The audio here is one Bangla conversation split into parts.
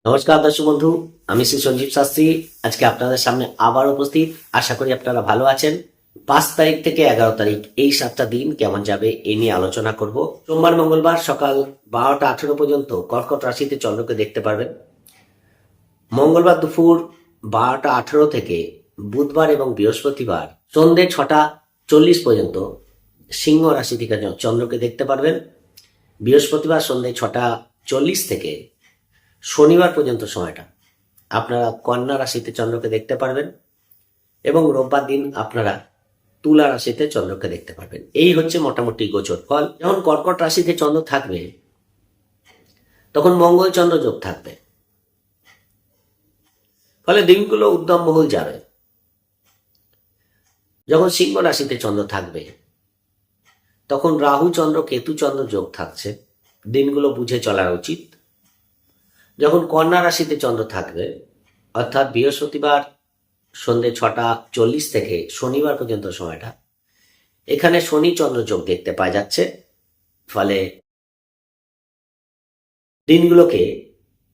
নমস্কার দর্শক বন্ধু, আমি শ্রী সঞ্জীব শাস্ত্রী। আজকে আপনাদের সামনে আবার উপস্থিত। আশা করি আপনারা ভালো আছেন। 5 তারিখ থেকে 11 তারিখ এই 7টা দিন কেমন যাবে এই নিয়ে আলোচনা করব। সোমবার মঙ্গলবার সকাল 12টা 18 পর্যন্ত কর্কট রাশিতে চন্দ্রকে দেখতে পারবেন। মঙ্গলবার দুপুর 12টা 18 থেকে বুধবার এবং বৃহস্পতিবার সন্ধ্যে 6টা 40 পর্যন্ত সিংহ রাশি থেকে চন্দ্রকে দেখতে পারবেন। বৃহস্পতিবার সন্ধ্যে 6টা 40 থেকে শনিবার পর্যন্ত সময়টা আপনারা কন্যা রাশিতে চন্দ্রকে দেখতে পারবেন এবং রোববার দিন আপনারা তুলা রাশিতে চন্দ্রকে দেখতে পারবেন। এই হচ্ছে মোটামুটি গোচর ফল। যখন কর্কট রাশিতে চন্দ্র থাকবে তখন মঙ্গল চন্দ্র যোগ থাকবে, ফলে দিনগুলো উদ্যমবহুল যাবে। যখন সিংহ রাশিতে চন্দ্র থাকবে তখন রাহু চন্দ্র কেতু চন্দ্র যোগ থাকছে, দিনগুলো বুঝে চলা উচিত। যখন কন্যা রাশিতে চন্দ্র থাকবে অর্থাৎ বৃহস্পতিবার সন্ধ্যে 6টা 40 থেকে শনিবার পর্যন্ত সময়টা, এখানে শনি চন্দ্র যোগ দেখতে পাওয়া যাচ্ছে। ফলে দিনগুলোকে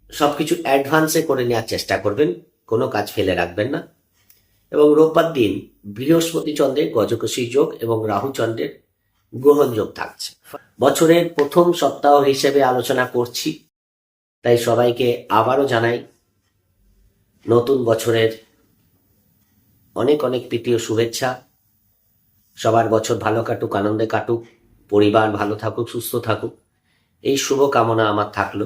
সবকিছু অ্যাডভান্সে করে নেওয়ার চেষ্টা করবেন, কোনো কাজ ফেলে রাখবেন না। এবং রোববার দিন বৃহস্পতি চন্দ্রের গজকেশী যোগ এবং রাহু চন্দ্রের গ্রহণ যোগ থাকছে। বছরের প্রথম সপ্তাহ হিসেবে আলোচনা করছি, তাই সবাইকে আবারও জানাই নতুন বছরের অনেক অনেক প্রীতি ও শুভেচ্ছা। সবার বছর ভালো কাটুক, আনন্দে কাটুক, পরিবার ভালো থাকুক, সুস্থ থাকুক, এই শুভ কামনা আমার থাকলো।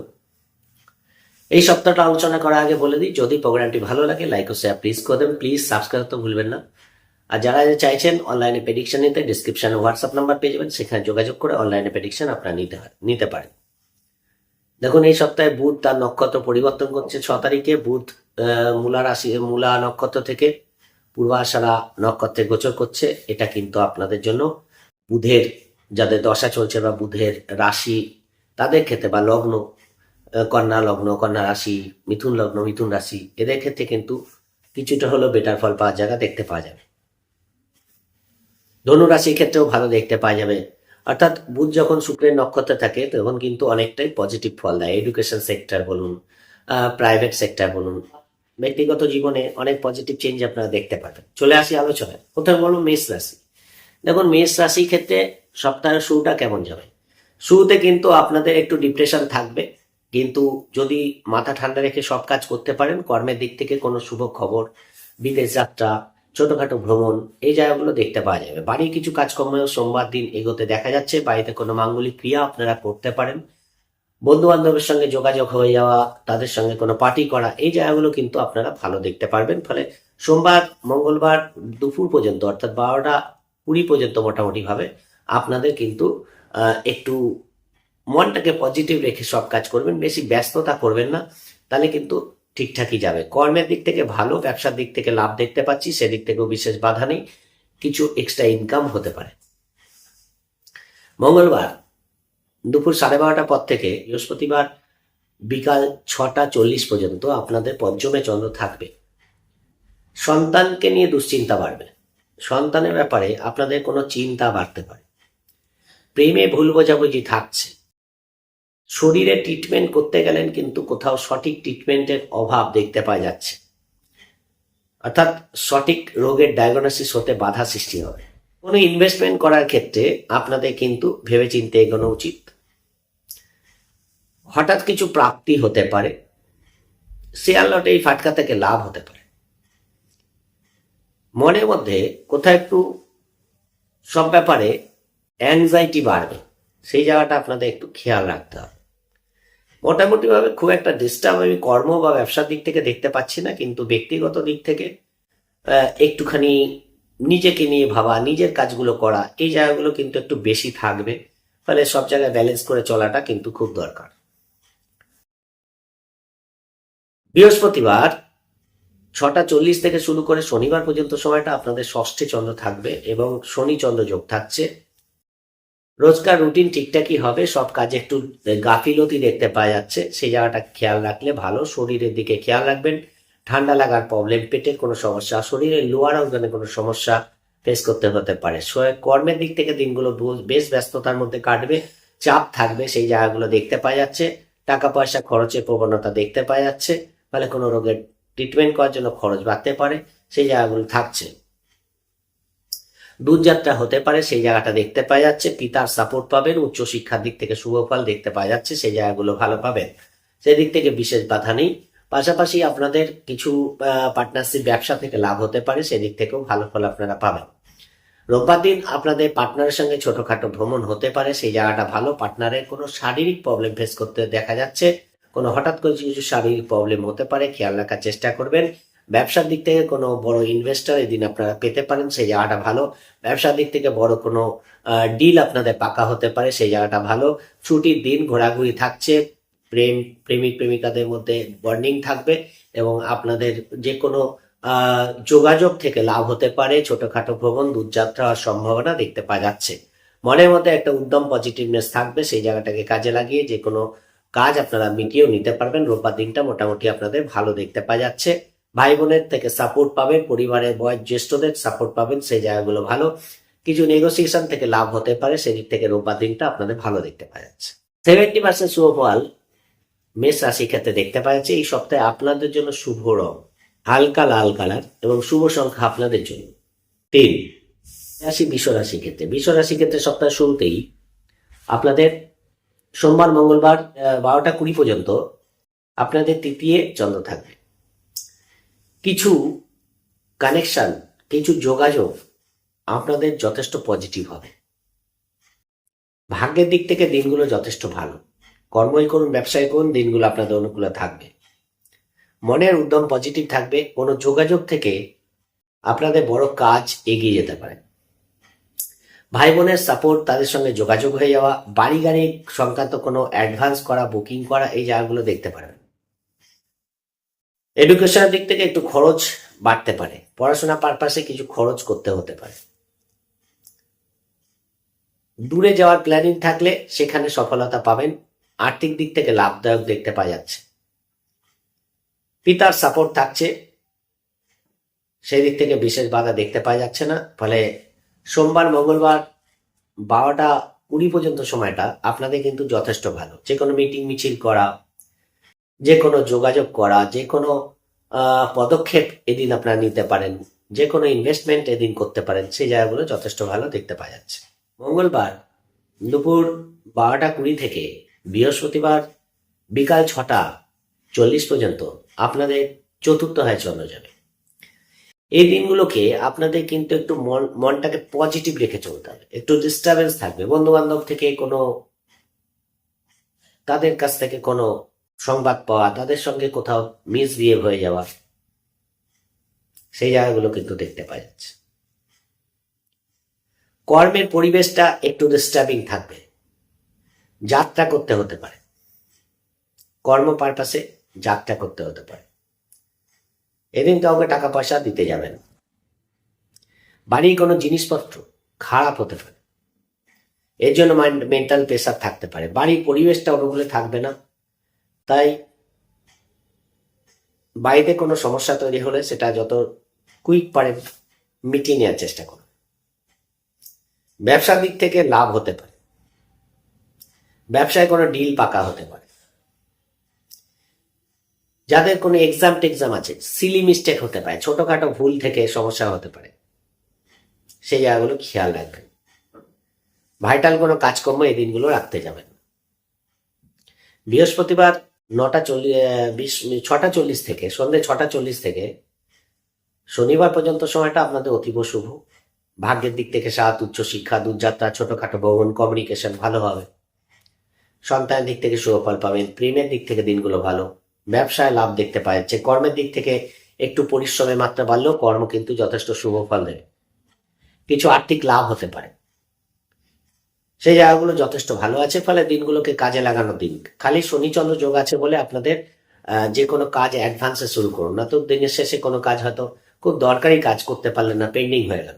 এই সপ্তাহটা আলোচনা করার আগে বলে দিই, যদি প্রোগ্রামটি ভালো লাগে লাইক ও শেয়ার প্লিজ করে দেবেন। প্লিজ সাবস্ক্রাইব তো ভুলবেন না। আর যারা চাইছেন অনলাইনে প্রেডিকশন নিতে, ডিসক্রিপশনে হোয়াটসঅ্যাপ নাম্বার পেয়ে যাবেন, সেখানে যোগাযোগ করে অনলাইনে প্রেডিকশন আপনারা নিতে পারেন। দেখুন, এই সপ্তাহে বুধ তার নক্ষত্র পরিবর্তন করছে। 6 তারিখে বুধ মূলা নক্ষত্র থেকে পূর্বাষাঢ়া নক্ষত্রে গোচর করছে। এটা কিন্তু আপনাদের জন্য বুধের যাদের দশা চলছে বা বুধের রাশি তাদের ক্ষেত্রে, বা লগ্ন কন্যা লগ্ন, কন্যা রাশি, মিথুন লগ্ন, মিথুন রাশি, এদের ক্ষেত্রে কিন্তু কিছুটা হলেও বেটার ফল পাওয়ার জায়গা দেখতে পাওয়া যাবে। ধনু রাশির ক্ষেত্রেও ভালো দেখতে পাওয়া যাবে। অর্থাৎ বুধ যখন শুক্রের নক্ষত্রে থাকে তখন কিন্তু অনেকটাই পজিটিভ ফল দেয়। এডুকেশন সেক্টর বলুন, প্রাইভেট সেক্টর বলুন, ব্যক্তিগত জীবনে অনেক পজিটিভ চেঞ্জ আপনারা দেখতে পাবেন। চলে আসি আলোচনায়। প্রথমে বলুন মেষ রাশি। দেখুন, মেষ রাশির ক্ষেত্রে সপ্তাহের শুরুটা কেমন যাবে। শুরুতে কিন্তু আপনাদের একটু ডিপ্রেশন থাকবে, কিন্তু যদি মাথা ঠান্ডা রেখে সব কাজ করতে পারেন, কর্মের দিক থেকে কোনো শুভ খবর, বিদেশ যাত্রা, ছোটখাটো ভ্রমণ, এই জায়গাগুলো দেখতে পাওয়া যাবে। বাড়ির কিছু কাজকর্মেও সোমবার দিন এগোতে দেখা যাচ্ছে। বাড়িতে কোনো মাঙ্গলিক ক্রিয়া আপনারা করতে পারেন। বন্ধু বান্ধবের সঙ্গে যোগাযোগ হয়ে যাওয়া, তাদের সঙ্গে কোনো পার্টি করা, এই জায়গাগুলো কিন্তু আপনারা ভালো দেখতে পারবেন। ফলে সোমবার মঙ্গলবার দুপুর পর্যন্ত অর্থাৎ 12টা 20 পর্যন্ত মোটামুটি ভাবে আপনাদের কিন্তু একটু মনটাকে পজিটিভ রেখে সব কাজ করবেন, বেশি ব্যস্ততা করবেন না, তাহলে কিন্তু ঠিকঠাকই যাবে। কর্মের দিক থেকে ভালো, ব্যবসার দিক থেকে লাভ দেখতে পাচ্ছি, সেদিক থেকেও বিশেষ বাধা নেই, কিছু এক্সট্রা ইনকাম হতে পারে। মঙ্গলবার দুপুর 12:30 পর থেকে বৃহস্পতিবার বিকাল 6টা 40 পর্যন্ত আপনাদের পঞ্চমে চন্দ্র থাকবে। সন্তানকে নিয়ে দুশ্চিন্তা বাড়বে, সন্তানের ব্যাপারে আপনাদের কোনো চিন্তা বাড়তে পারে, প্রেমে ভুল বোঝাবুঝি থাকছে, শরীরে ট্রিটমেন্ট করতে গেলেন কিন্তু কোথাও সঠিক ট্রিটমেন্টের অভাব দেখতে পাওয়া যাচ্ছে, অর্থাৎ সঠিক রোগের ডায়াগনোসিস হতে বাধা সৃষ্টি হবে। কোনো ইনভেস্টমেন্ট করার ক্ষেত্রে আপনাদের কিন্তু ভেবেচিন্তে এগোনো উচিত। হঠাৎ কিছু প্রাপ্তি হতে পারে, শেয়ার লটে এই ফাটকা থেকে লাভ হতে পারে। মনের মধ্যে কোথাও একটু সব ব্যাপারে অ্যাংজাইটি বাড়বে, সেই জায়গাটা আপনাদের একটু খেয়াল রাখতে হবে। মোটামুটি ভাবে খুব একটা ডিস্টার্ব আমি কর্ম বা ব্যবসার দিক থেকে দেখতে পাচ্ছি না, কিন্তু ব্যক্তিগত দিক থেকে একটুখানি নিজেকে নিয়ে ভাবা, নিজের কাজগুলো করা, এই জায়গাগুলো কিন্তু একটু বেশি থাকবে। ফলে সব জায়গায় ব্যালেন্স করে চলাটা কিন্তু খুব দরকার। বৃহস্পতিবার 6টা 40 থেকে শুরু করে শনিবার পর্যন্ত সময়টা আপনাদের ষষ্ঠে চন্দ্র থাকবে এবং শনি চন্দ্র যোগ থাকছে। রোজকার রুটিন ঠিকঠাকই হবে, সব কাজে একটু গাফিলতি দেখতে পাওয়া যাচ্ছে, সেই জায়গাটা খেয়াল রাখলে ভালো। শরীরের দিকে খেয়াল রাখবেন, ঠান্ডা লাগার প্রবলেম, পেটের কোনো সমস্যা, শরীরের লোয়ার অর্গানে কোনো সমস্যা ফেস করতে হতে পারে। কর্মের দিক থেকে দিনগুলো বেশ ব্যস্ততার মধ্যে কাটবে, চাপ থাকবে, সেই জায়গাগুলো দেখতে পাওয়া যাচ্ছে। টাকা পয়সা খরচের প্রবণতা দেখতে পাওয়া যাচ্ছে, ফলে কোনো রোগের ট্রিটমেন্ট করার জন্য খরচ বাড়তে পারে, সেই জায়গাগুলো থাকছে। দূরযাত্রা হতে পারে, সেই জায়গাটা দেখতে পাওয়া যাচ্ছে। পিতার সাপোর্ট পাবেন, উচ্চশিক্ষার দিক থেকে শুভ ফল দেখতে পাওয়া যাচ্ছে, সেই জায়গাগুলো ভালো পাবেন, সেদিক থেকে বিশেষ বাধা নেই। পাশাপাশি আপনাদের কিছু পার্টনারশিপ ব্যবসা থেকে লাভ হতে পারে, সেদিক থেকেও ভালো ফল আপনারা পাবেন। রোববার দিন আপনাদের পার্টনারের সঙ্গে ছোটখাটো ভ্রমণ হতে পারে, সেই জায়গাটা ভালো। পার্টনারের কোনো শারীরিক প্রবলেম ফেস করতে দেখা যাচ্ছে, কোনো হঠাৎ করে কিছু শারীরিক প্রবলেম হতে পারে, খেয়াল রাখার চেষ্টা করবেন। ব্যবসার দিক থেকে কোনো বড় ইনভেস্টর এদিন আপনারা পেতে পারেন, সেই জায়গাটা ভালো। ব্যবসার দিক থেকে বড় কোনো ডিল আপনাদের পাকা হতে পারে, সেই জায়গাটা ভালো। ছুটির দিন, ঘোরাঘুরি থাকছে, প্রেমিক প্রেমিকাদের মধ্যে বন্ডিং থাকবে এবং আপনাদের যে কোনো যোগাযোগ থেকে লাভ হতে পারে। ছোটখাটো ভ্রমণ, দূরযাত্রা হওয়ার সম্ভাবনা দেখতে পাওয়া যাচ্ছে। মনের মধ্যে একটা উদ্যম, পজিটিভনেস থাকবে, সেই জায়গাটাকে কাজে লাগিয়ে যে কোনো কাজ আপনারা মিটিয়েও নিতে পারবেন। রোববার দিনটা মোটামুটি আপনাদের ভালো দেখতে পাওয়া যাচ্ছে। ভাই বোনের থেকে সাপোর্ট পাবেন, পরিবারের বয়োজ্যেষ্ঠদের সাপোর্ট পাবেন, সেই জায়গাগুলো ভালো। কিছু নেগোসিয়েশন থেকে লাভ হতে পারে, সেদিক থেকে রোববার দিনটা আপনাদের ভালো দেখতে পাওয়া যাচ্ছে। 70% শুভ ফল মেষ রাশির ক্ষেত্রে দেখতে পাওয়া যাচ্ছে। এই সপ্তাহে আপনাদের জন্য শুভ রং হালকা লাল কালার এবং শুভ সংখ্যা আপনাদের জন্য 3। রাশি বৃষ রাশির ক্ষেত্রে, বৃষ রাশির ক্ষেত্রে সপ্তাহের শুরুতেই আপনাদের সোমবার মঙ্গলবার 12টা 20 পর্যন্ত আপনাদের তৃতীয় চন্দ্র থাকবে। কিছু কানেকশন, কিছু যোগাযোগ আপনাদের যথেষ্ট পজিটিভ হবে। ভাগ্যের দিক থেকে দিনগুলো যথেষ্ট ভালো। কর্মই করুন, ব্যবসায় করুন, দিনগুলো আপনাদের অনুকূলে থাকবে। মনের উদ্যম পজিটিভ থাকবে। কোনো যোগাযোগ থেকে আপনাদের বড় কাজ এগিয়ে যেতে পারে। ভাই বোনের সাপোর্ট, তাদের সঙ্গে যোগাযোগ হয়ে যাওয়া, বাড়ি গাড়ি সংক্রান্ত কোনো অ্যাডভান্স করা, বুকিং করা, এই জায়গাগুলো দেখতে পারেন। এডুকেশনের দিক থেকে একটু খরচ বাড়তে পারে, পড়াশোনা পারপাসে কিছু খরচ করতে হতে পারে। দূরে যাওয়ার প্ল্যানিং থাকলে সেখানে সফলতা পাবেন। আর্থিক দিক থেকে লাভদায়ক দেখতে পাওয়া যাচ্ছে। পিতার সাপোর্ট থাকছে, সেই দিক থেকে বিশেষ বাধা দেখতে পাওয়া যাচ্ছে না। ফলে সোমবার মঙ্গলবার 12টা 20 পর্যন্ত সময়টা আপনাদের কিন্তু যথেষ্ট ভালো। যে কোনো মিটিং মিছিল করা, যে কোনো যোগাযোগ করা, যে কোনো পদক্ষেপ এদিন আপনারা নিতে পারেন, যে কোনো ইনভেস্টমেন্ট এদিন করতে পারেন, সেই জায়গাগুলো যথেষ্ট ভালো দেখতে পাওয়া যাচ্ছে। মঙ্গলবার দুপুর 12টা 20 থেকে বৃহস্পতিবার বিকাল 6টা 40 পর্যন্ত আপনাদের চতুর্থ হয় চন্দ্র যাবে। এই দিনগুলোকে আপনাদের কিন্তু একটু মনটাকে পজিটিভ রেখে চলতে হবে। একটু ডিস্টারবেন্স থাকবে, বন্ধু বান্ধব থেকে কোনো, তাদের কাছ থেকে কোনো সংবাদ পাওয়া, তাদের সঙ্গে কোথাও মিসবিহেভ হয়ে যাওয়া, সেই জায়গাগুলো কিন্তু দেখতে পাওয়া যাচ্ছে। কর্মের পরিবেশটা একটু ডিস্টার্বিং থাকবে। যাত্রা করতে হতে পারে, কর্ম পারপাসে যাত্রা করতে হতে পারে। এদিন কাউকে টাকা পয়সা দিতে যাবেন। বাড়ির কোনো জিনিসপত্র খারাপ হতে পারে, এর জন্য মেন্টাল প্রেসার থাকতে পারে। বাড়ির পরিবেশটা অনুকূলে থাকবে না, তাই বাড়িতে কোনো সমস্যা তৈরি হলে সেটা যত কুইক পারে মিটিয়ে নেওয়ার চেষ্টা করুন। ব্যবসার দিক থেকে লাভ হতে পারে, ব্যবসায় কোনো ডিল পাকা হতে পারে। যাদের কোনো এক্সাম আছে, সিলি মিস্টেক হতে পারে, ছোটখাটো ভুল থেকে সমস্যা হতে পারে, সেই জায়গাগুলো খেয়াল রাখবেন। ভাইটাল কোনো কাজকর্ম এই দিনগুলো রাখতে যাবেন। বৃহস্পতিবার 6টা 40 থেকে সন্ধ্যে 6টা 40 থেকে শনিবার পর্যন্ত সময়টা আপনাদের অতীব শুভ। ভাগ্যের দিক থেকে সাত, উচ্চশিক্ষা, দূরযাত্রা, ছোটখাটো ভ্রমণ, কমিউনিকেশন ভালো হবে। সন্তানের দিক থেকে শুভ ফল পাবেন। প্রেমের দিক থেকে দিনগুলো ভালো। ব্যবসায় লাভ দেখতে পাওয়া যাচ্ছে। কর্মের দিক থেকে একটু পরিশ্রমের মাত্রা বাড়লেও কর্ম কিন্তু যথেষ্ট শুভ ফল দেবে। কিছু আর্থিক লাভ হতে পারে, সেই জায়গাগুলো যথেষ্ট ভালো আছে। ফলে দিনগুলোকে কাজে লাগানোর দিন। খালি শনিচন্দ্র যোগ আছে বলে আপনাদের যে কোনো কাজ অ্যাডভান্সে শুরু করুন না, তো দিনের শেষে কোনো কাজ হয়তো খুব দরকারি কাজ করতে পারলেন না, পেন্ডিং হয়ে গেল।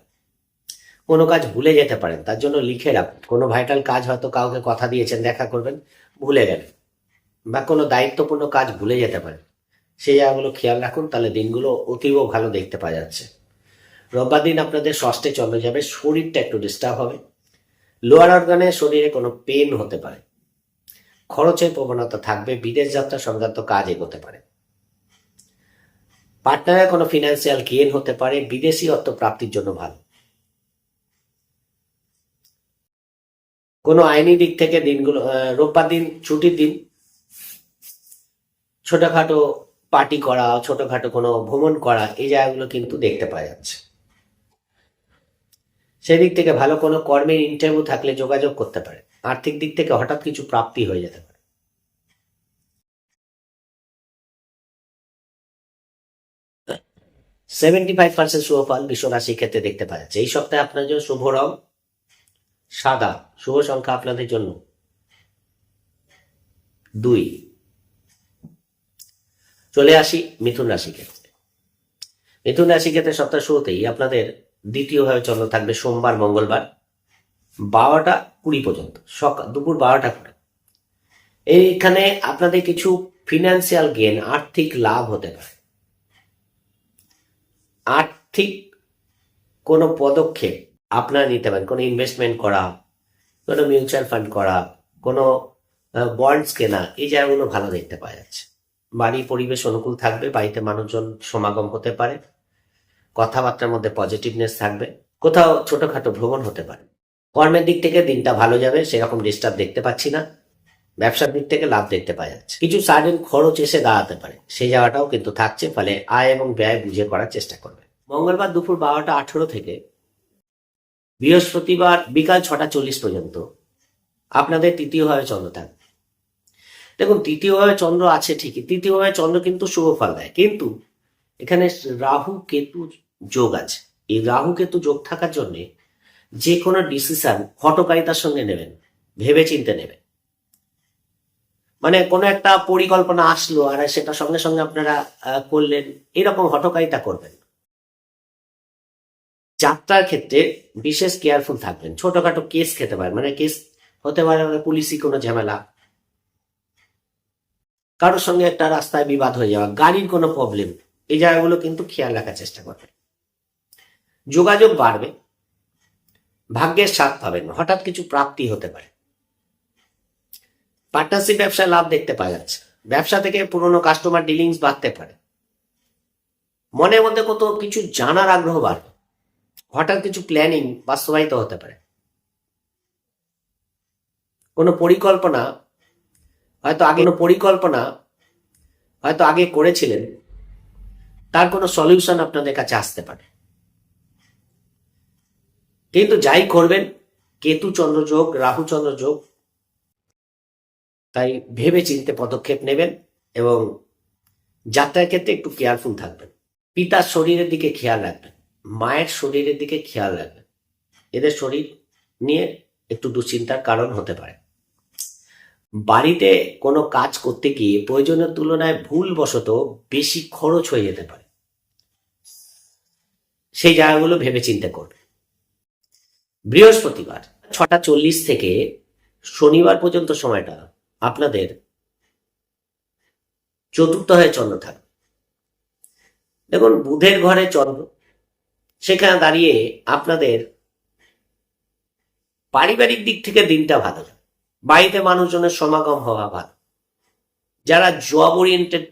কোনো কাজ ভুলে যেতে পারেন, তার জন্য লিখে রাখুন। কোনো ভাইটাল কাজ হয়তো কাউকে কথা দিয়েছেন দেখা করবেন, ভুলে গেলেন, বা কোনো দায়িত্বপূর্ণ কাজ ভুলে যেতে পারেন, সেই জায়গাগুলো খেয়াল রাখুন। তাহলে দিনগুলো অতীব ভালো দেখতে পাওয়া যাচ্ছে। রোববার দিন আপনাদের ষষ্ঠে চন্দ্র যাবে, শরীরটা একটু ডিস্টার্ব হবে। লোয়ার অর্গানে শরীরে কোনো পেন হতে পারে, খরচের প্রবণতা থাকবে, বিদেশ যাত্রা সংক্রান্ত কাজ এগোতে পারে। পার্টনারের কোনো ফিনান্সিয়াল গেইন হতে পারে, বিদেশি অর্থ প্রাপ্তির জন্য ভালো। কোনো আইনি দিক থেকে দিনগুলো, রোববার দিন ছুটির দিন, ছোটখাটো পার্টি করা, ছোটখাটো কোনো ভ্রমণ করা, এই জায়গাগুলো কিন্তু দেখতে পাওয়া যাচ্ছে। সেদিক থেকে ভালো কোনো কর্মের ইন্টারভিউ থাকলে যোগাযোগ করতে পারে। আর্থিক দিক থেকে হঠাৎ কিছু প্রাপ্তি হয়ে যেতে পারে। 75% শুভ ফল বৃষ রাশির ক্ষেত্রে দেখতে পাওয়া যাচ্ছে। এই সপ্তাহে আপনার জন্য শুভ রং সাদা, শুভ সংখ্যা আপনাদের জন্য 2। চলে আসি মিথুন রাশি ক্ষেত্রে। মিথুন রাশি ক্ষেত্রে সপ্তাহ শুরুতেই আপনাদের দ্বিতীয়ভাবে চন্দ্র থাকবে সোমবার মঙ্গলবার 12টা 20 পর্যন্ত, সকাল দুপুর 12টা করে। এইখানে আপনাদের কিছু ফিনান্সিয়াল গেন, আর্থিক লাভ হতে পারে। আর্থিক কোনো পদক্ষেপ আপনারা নিতে পারেন, কোনো ইনভেস্টমেন্ট করা, কোনো মিউচুয়াল ফান্ড করা, কোনো বন্ডস কেনা, এই জায়গাগুলো ভালো দেখতে পাওয়া যাচ্ছে। বাড়ি পরিবেশ অনুকূল থাকবে, বাড়িতে মানুষজন সমাগম হতে পারে, কথাবার্তার মধ্যে পজিটিভনেস থাকবে, কোথাও ছোটখাটো ভ্রমণ হতে পারে। কর্মের দিক থেকে দিনটা ভালো যাবে, সেরকম ডিস্টার্ব দেখতে পাচ্ছি না। ব্যবসার দিক থেকে লাভ দেখতে পাওয়া যাচ্ছে। কিছু সাডেন খরচ এসে দাঁড়াতে পারে, সেই জায়গাটাও কিন্তু থাকছে, ফলে আয় এবং ব্যয় বুঝে করার চেষ্টা করবে। মঙ্গলবার দুপুর 12টা 18 থেকে বৃহস্পতিবার বিকাল 6টা 40 পর্যন্ত আপনাদের তৃতীয়ভাবে চন্দ্র থাকবে। দেখুন, তৃতীয়ভাবে চন্দ্র আছে ঠিকই, তৃতীয়ভাবে চন্দ্র কিন্তু শুভ ফল দেয়, কিন্তু এখানে রাহু কেতু যোগ আছে। এই রাহু কেতু যোগ থাকার জন্য যে কোনো ডিসিশন হঠকারিতার সঙ্গে নেবেন, ভেবে চিন্তে নেবেন। মানে কোনো একটা পরিকল্পনা আসলো আর সেটা সঙ্গে সঙ্গে আপনারা করলেন, এরকম হঠকারিতা করবেন। যাত্রার ক্ষেত্রে বিশেষ কেয়ারফুল থাকবেন। ছোটখাটো কেস খেতে পারেন, মানে কেস হতে পারে পুলিশি কোনো ঝামেলা, কারোর সঙ্গে একটা রাস্তায় বিবাদ হয়ে যাওয়া, গাড়ির কোনো প্রবলেম, এই জায়গাগুলো কিন্তু খেয়াল রাখার চেষ্টা করবেন। যোগাযোগ বাড়বে, ভাগ্যের স্বাদ পাবেন, হঠাৎ কিছু প্রাপ্তি হতে পারে। পার্টনারশিপ ব্যবসায় লাভ দেখতে পাওয়া যাচ্ছে। ব্যবসা থেকে পুরনো কাস্টমার ডিলিংস বাড়তে পারে। মনের মধ্যে কত কিছু জানার আগ্রহ বাড়বে, হঠাৎ কিছু প্ল্যানিং বাস্তবায়িত হতে পারে। কোনো পরিকল্পনা হয়তো আগে করেছিলেন, তার কোনো সলিউশন আপনাদের কাছে আসতে পারে। কিন্তু যাই করবেন, কেতু চন্দ্র যোগ, রাহু চন্দ্র যোগ, তাই ভেবে চিন্তে পদক্ষেপ নেবেন এবং যাত্রার ক্ষেত্রে একটু কেয়ারফুল থাকবেন। পিতার শরীরের দিকে খেয়াল রাখবেন, মায়ের শরীরের দিকে খেয়াল রাখবেন। এদের শরীর নিয়ে একটু দুশ্চিন্তার কারণ হতে পারে। বাড়িতে কোনো কাজ করতে গিয়ে প্রয়োজনের তুলনায় ভুলবশত বেশি খরচ হয়ে যেতে পারে, সেই জায়গাগুলো ভেবে চিন্তে করবে। বৃহস্পতিবার 6টা 40 থেকে শনিবার পর্যন্ত সময়টা আপনাদের চতুর্থ হয়ে চন্দ্র থাকবে। দেখুন, বুধের ঘরে চন্দ্র, সেখানে দাঁড়িয়ে আপনাদের পারিবারিক দিক থেকে দিনটা ভালো যাবে। বাড়িতে মানুষজনের সমাগম হওয়া ভালো। যারা job oriented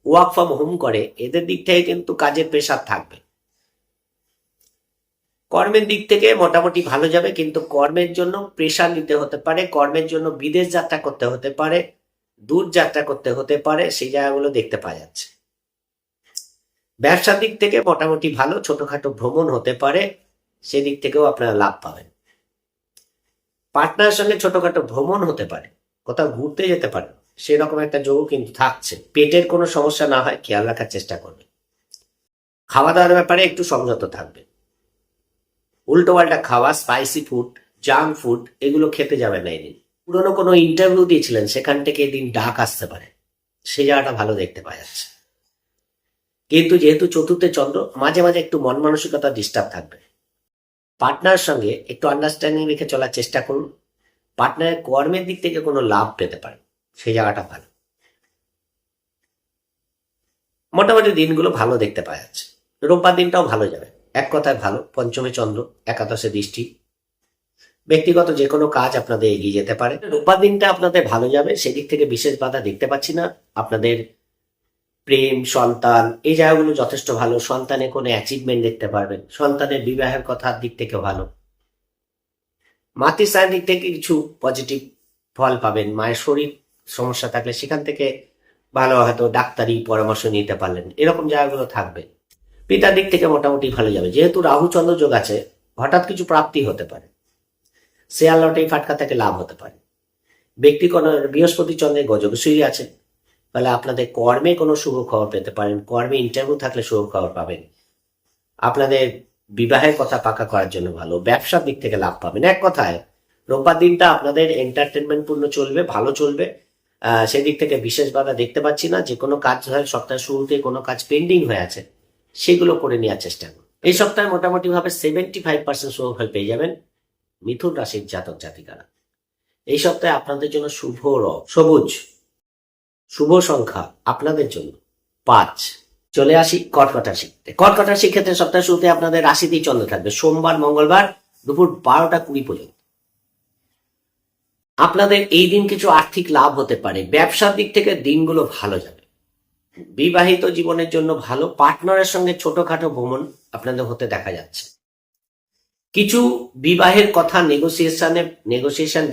work from home করে, এদের দিক থেকে কিন্তু কাজের প্রেশার থাকবে। কর্মের দিক থেকে মোটামুটি ভালো যাবে, কিন্তু কর্মের জন্য প্রেশার নিতে হতে পারে, কর্মের জন্য বিদেশ যাত্রা করতে হতে পারে, দূর যাত্রা করতে হতে পারে, সেই জায়গাগুলো দেখতে পাওয়া যাচ্ছে। ব্যবসার দিক থেকে মোটামুটি ভালো, ছোটখাটো ভ্রমণ হতে পারে, সেদিক থেকেও আপনারা লাভ পাবেন। পার্টনারের সঙ্গে ছোটখাটো ভ্রমণ হতে পারে, কোথাও ঘুরতে যেতে পারে, সেরকম একটা যোগও কিন্তু থাকছে। পেটের কোনো সমস্যা না হয় খেয়াল রাখার চেষ্টা করবে। খাওয়া দাওয়ার ব্যাপারে একটু সংযত থাকবে। উল্টো পাল্টা খাওয়া, স্পাইসি ফুড, জাঙ্ক ফুড, এগুলো খেতে যাবেন না এদিন। পুরোনো কোনো ইন্টারভিউ দিয়েছিলেন, সেখান থেকে এদিন ডাক আসতে পারে, সেই জায়গাটা ভালো দেখতে পাওয়া যাচ্ছে। কিন্তু যেহেতু চতুর্থে চন্দ্র, মাঝে মাঝে একটু মন মানসিকতা ডিস্টার্ব থাকবে। পার্টনারের সঙ্গে একটু আন্ডারস্ট্যান্ডিং রেখে চলার চেষ্টা করুন। পার্টনারের কর্মের দিক থেকে কোনো লাভ পেতে পারে, সেই জায়গাটা ভালো। মোটামুটি দিনগুলো ভালো দেখতে পাওয়া যাচ্ছে। রোববার দিনটাও ভালো যাবে, এক কথায় ভালো। পঞ্চমে চন্দ্র, একাদশে দৃষ্টি, ব্যক্তিগত যে কোনো কাজ আপনাদের এগিয়ে যেতে পারে। রোববার দিনটা আপনাদের ভালো যাবে, সেদিক থেকে বিশেষ বাধা দেখতে পাচ্ছি না। আপনাদের প্রেম, সন্তান, এই জায়গাগুলো যথেষ্ট ভালো। সন্তানের কোনো অ্যাচিভমেন্ট দেখতে পারবেন। সন্তানের বিবাহের কথার দিক থেকে ভালো। মাতৃস্থানের দিক থেকে কিছু পজিটিভ ফল পাবেন। মায়ের শরীর সমস্যা থাকলে সেখান থেকে ভালো, হয়তো ডাক্তারি পরামর্শ নিতে পারলেন, এরকম জায়গাগুলো থাকবে। পিতার দিক থেকে মোটামুটি ভালো যাবে। যেহেতু রাহু চন্দ্র যোগ আছে, হঠাৎ কিছু প্রাপ্তি হতে পারে। শেয়ার লটারি ফাটকা থেকে লাভ হতে পারে। ব্যক্তি কোন বৃহস্পতি চন্দ্রের গজকেশরী আছে, তাহলে আপনাদের কর্মে কোনো শুভ খবর পেতে পারেন। কর্মে ইন্টারভিউ থাকলে শুভ খবর পাবেন। আপনাদের বিবাহের কথা পাকা করার জন্য ভালো। ব্যবসার দিক থেকে লাভ পাবেন। এক কথায় রোববার দিনটা আপনাদের এন্টারটেনমেন্ট পূর্ণ চলবে, ভালো চলবে। সেদিক থেকে বিশেষ বাধা দেখতে পাচ্ছি না। যে কোনো কাজ হয়, সপ্তাহের শুরুতে কোনো কাজ পেন্ডিং হয়ে আছে, সেগুলো করে নেওয়ার চেষ্টা করুন। এই সপ্তাহে মোটামুটি ভাবে 75% শুভ ফল পেয়ে যাবেন মিথুন রাশির জাতক জাতিকারা। এই সপ্তাহে আপনাদের জন্য শুভ রং সবুজ। শুভ সংখ্যা আপনাদের জন্য 5। চলে আসি কর্কট রাশি। কর্কট রাশির ক্ষেত্রে সপ্তাহের শুরুতে আপনাদের রাশিতেই চন্দ্র থাকবে সোমবার মঙ্গলবার দুপুর 12টা 20 পর্যন্ত। আপনাদের এই দিন কিছু আর্থিক লাভ হতে পারে। ব্যবসার দিক থেকে দিনগুলো ভালো যাবে। বিবাহিত জীবনের জন্য ভালো। পার্টনারের সঙ্গে ছোটখাটো ভ্রমণ আপনাদের হতে দেখা যাচ্ছে। কিছু বিবাহের কথা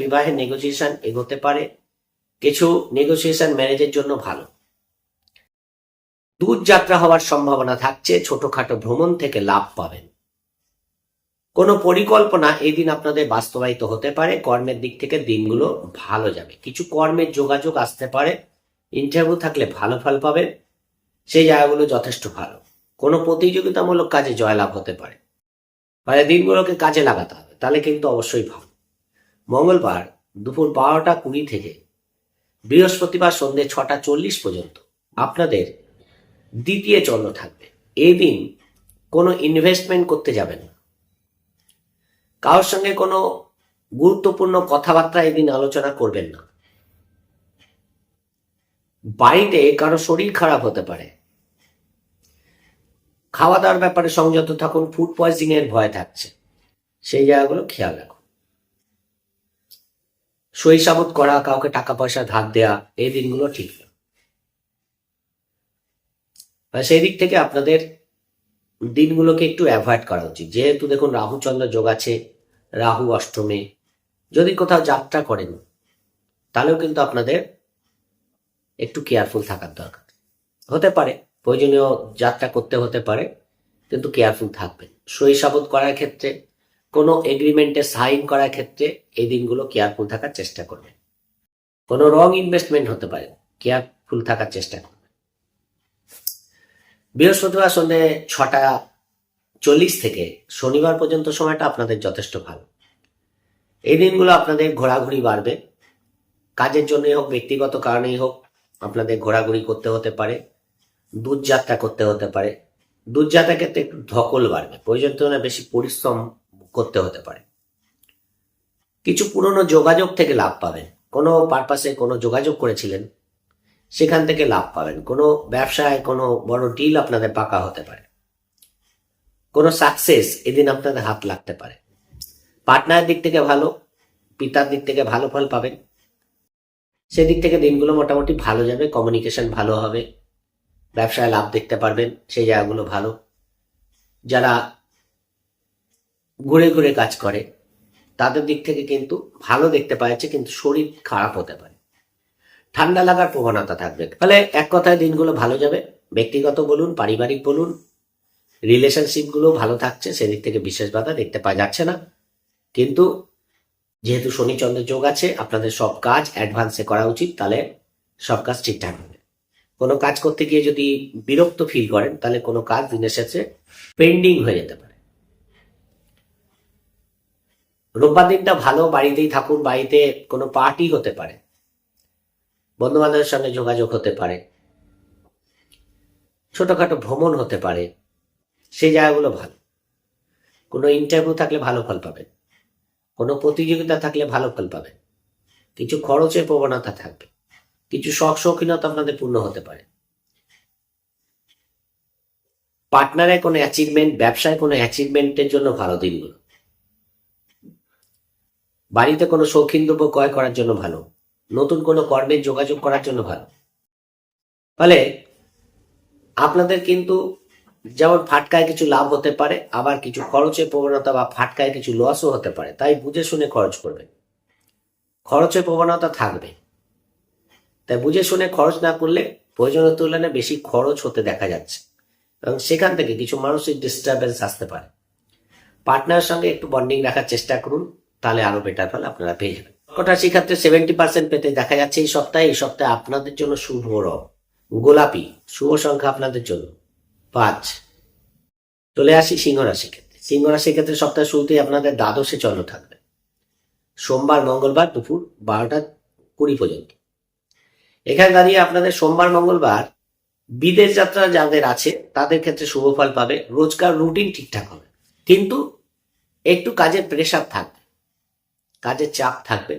বিবাহের নেগোসিয়েশন এগোতে পারে। কিছু নেগোসিয়েশন ম্যারেজের জন্য ভালো। দূর যাত্রা হওয়ার সম্ভাবনা থাকছে। ছোটখাটো ভ্রমণ থেকে লাভ পাবেন। কোনো পরিকল্পনা এই দিন আপনাদের বাস্তবায়িত হতে পারে। কর্মের দিক থেকে দিনগুলো ভালো যাবে। কিছু কর্মের যোগাযোগ আসতে পারে। ইন্টারভিউ থাকলে ভালো ফল পাবেন। সেই জায়গাগুলো যথেষ্ট ভালো। কোনো প্রতিযোগিতামূলক কাজে জয়লাভ হতে পারে। মানে দিনগুলোকে কাজে লাগাতে হবে, তাহলে কিন্তু অবশ্যই ভালো। মঙ্গলবার দুপুর 12টা 20 থেকে বৃহস্পতিবার সন্ধ্যে 6টা 40 পর্যন্ত আপনাদের দ্বিতীয় চন্দ্র থাকবে। এই দিন কোনো ইনভেস্টমেন্ট করতে যাবেন না। কারোর সঙ্গে কোনো গুরুত্বপূর্ণ কথাবার্তা এই দিন আলোচনা করবেন না। বাড়িতে কারো শরীর খারাপ হতে পারে। খাওয়া দাওয়ার ব্যাপারে সংযত থাকুন। ফুড পয়জনিং এর ভয় থাকছে, সেই জায়গাগুলো খেয়াল রাখুন। সই সাবুত করা, কাউকে টাকা পয়সা ধার দেয়া, এই দিনগুলো ঠিক না। সেই দিক থেকে আপনাদের দিনগুলোকে একটু অ্যাভয়েড করা উচিত। যেহেতু দেখুন রাহু চন্দ্র যোগ আছে, রাহু অষ্টমে। যদি কোথাও যাত্রা করেন তাহলেও কিন্তু আপনাদের একটু কেয়ারফুল থাকার দরকার। হতে পারে প্রয়োজনীয় যাত্রা করতে হতে পারে, কিন্তু কেয়ারফুল থাকবেন। সই সাবুত করার ক্ষেত্রে, কোনো এগ্রিমেন্টে সাইন করার ক্ষেত্রে এই দিনগুলো কেয়ারফুল থাকার চেষ্টা করবেন। কোনো রং ইনভেস্টমেন্ট হতে পারে, কেয়ারফুল থাকার চেষ্টা করবেন। বৃহস্পতিবার সন্ধ্যে 6টা 40 থেকে শনিবার পর্যন্ত সময়টা আপনাদের যথেষ্ট ভালো। এই দিনগুলো আপনাদের ঘোরাঘুরি বাড়বে। কাজের জন্যই হোক, ব্যক্তিগত কারণেই হোক, আপনাদের ঘোরাঘুরি করতে হতে পারে। দূর যাত্রা করতে হতে পারে। দূর যাত্রার ক্ষেত্রে একটু ধকল বাড়বে। প্রয়োজন তুলনায় বেশি পরিশ্রম করতে হতে পারে। কিছু পুরনো যোগাযোগ থেকে লাভ পাবেন। কোনো পারপাসে কোনো যোগাযোগ করেছিলেন, সেখান থেকে লাভ পাবেন। কোনো ব্যবসায় কোনো বড় ডিল আপনাদের পাকা হতে পারে। কোনো সাকসেস এদিন আপনাদের হাত লাগতে পারে। পার্টনারের দিক থেকে ভালো, পিতার দিক থেকে ভালো ফল পাবেন। সেদিক থেকে দিনগুলো মোটামুটি ভালো যাবে। কমিউনিকেশন ভালো হবে। ব্যবসায় লাভ দেখতে পারবেন, সেই জায়গাগুলো ভালো। যারা ঘুরে ঘুরে কাজ করে তাদের দিক থেকে কিন্তু ভালো দেখতে পাচ্ছে, কিন্তু শরীর খারাপ হতে পারে। ঠান্ডা লাগার প্রবণতা থাকবে। ফলে এক কথায় দিনগুলো ভালো যাবে। ব্যক্তিগত বলুন, পারিবারিক বলুন, রিলেশনশিপ গুলো ভালো থাকছে। সেদিক থেকে বিশেষ বাধা দেখতে পাওয়া যাচ্ছে না। কিন্তু যেহেতু শনি চন্দ্র যোগ আছে, আপনাদের সব কাজ অ্যাডভান্সে করা উচিত, তাহলে সব কাজ ঠিকঠাক হবে। কোনো কাজ করতে গিয়ে যদি বিরক্ত ফিল করেন, তাহলে কোনো কাজ দিনের শেষে পেন্ডিং হয়ে যেতে পারে। রোববার দিনটা ভালো। বাড়িতেই থাকুন। বাড়িতে কোনো পার্টি হতে পারে, বন্ধু বান্ধবের সঙ্গে যোগাযোগ হতে পারে, ছোটখাটো ভ্রমণ হতে পারে। সেই জায়গাগুলো ভালো। কোনো ইন্টারভিউ থাকলে ভালো ফল পাবেন। কোনো প্রতিযোগিতা থাকলে ভালো ফল পাবেন। কিছু খরচের প্রবণতা থাকবে। কিছু শখ শৌখিনতা আপনাদের পূর্ণ হতে পারে। পার্টনারের কোনো অ্যাচিভমেন্ট, ব্যবসায় কোনো অ্যাচিভমেন্টের জন্য ভালো দিনগুলো। বাড়িতে কোনো শৌখিন দ্রব্য ক্রয় করার জন্য ভালো, নতুন কোনো কর্মে যোগাযোগ করার জন্য ভালো। ফলে আপনাদের কিন্তু যেমন ফাটকায় কিছু লাভ হতে পারে, আবার কিছু খরচের প্রবণতা বা ফাটকায় কিছু লসও হতে পারে, তাই বুঝে শুনে খরচ করবেন। খরচের প্রবণতা থাকবে, তাই বুঝে শুনে খরচ না করলে প্রয়োজনের তুলনায় বেশি খরচ হতে দেখা যাচ্ছে, এবং সেখান থেকে কিছু মানসিক ডিস্টারবেন্স আসতে পারে। পার্টনারের সঙ্গে একটু বন্ডিং রাখার চেষ্টা করুন, তাহলে আরো বেটার ফল আপনারা পেয়ে যাবেন। কর্কট রাশির ক্ষেত্রে 70% পেতে দেখা যাচ্ছে এই সপ্তাহে আপনাদের জন্য শুভ রং গোলাপি, শুভ সংখ্যা আপনাদের জন্য 5। চলে আসি সিংহ রাশির ক্ষেত্রে। সিংহ রাশির ক্ষেত্রে সপ্তাহের শুরুতেই আপনাদের দ্বাদশে চন্দ্র থাকবে, সোমবার মঙ্গলবার দুপুর 12টা 20 পর্যন্ত। এখানে দাঁড়িয়ে আপনাদের সোমবার মঙ্গলবার বিদেশ যাত্রা যাদের আছে তাদের ক্ষেত্রে শুভ ফল পাবে, রোজকার রুটিন ঠিকঠাক হবে, কিন্তু একটু কাজের প্রেশার থাকবে, কাজের চাপ থাকবে,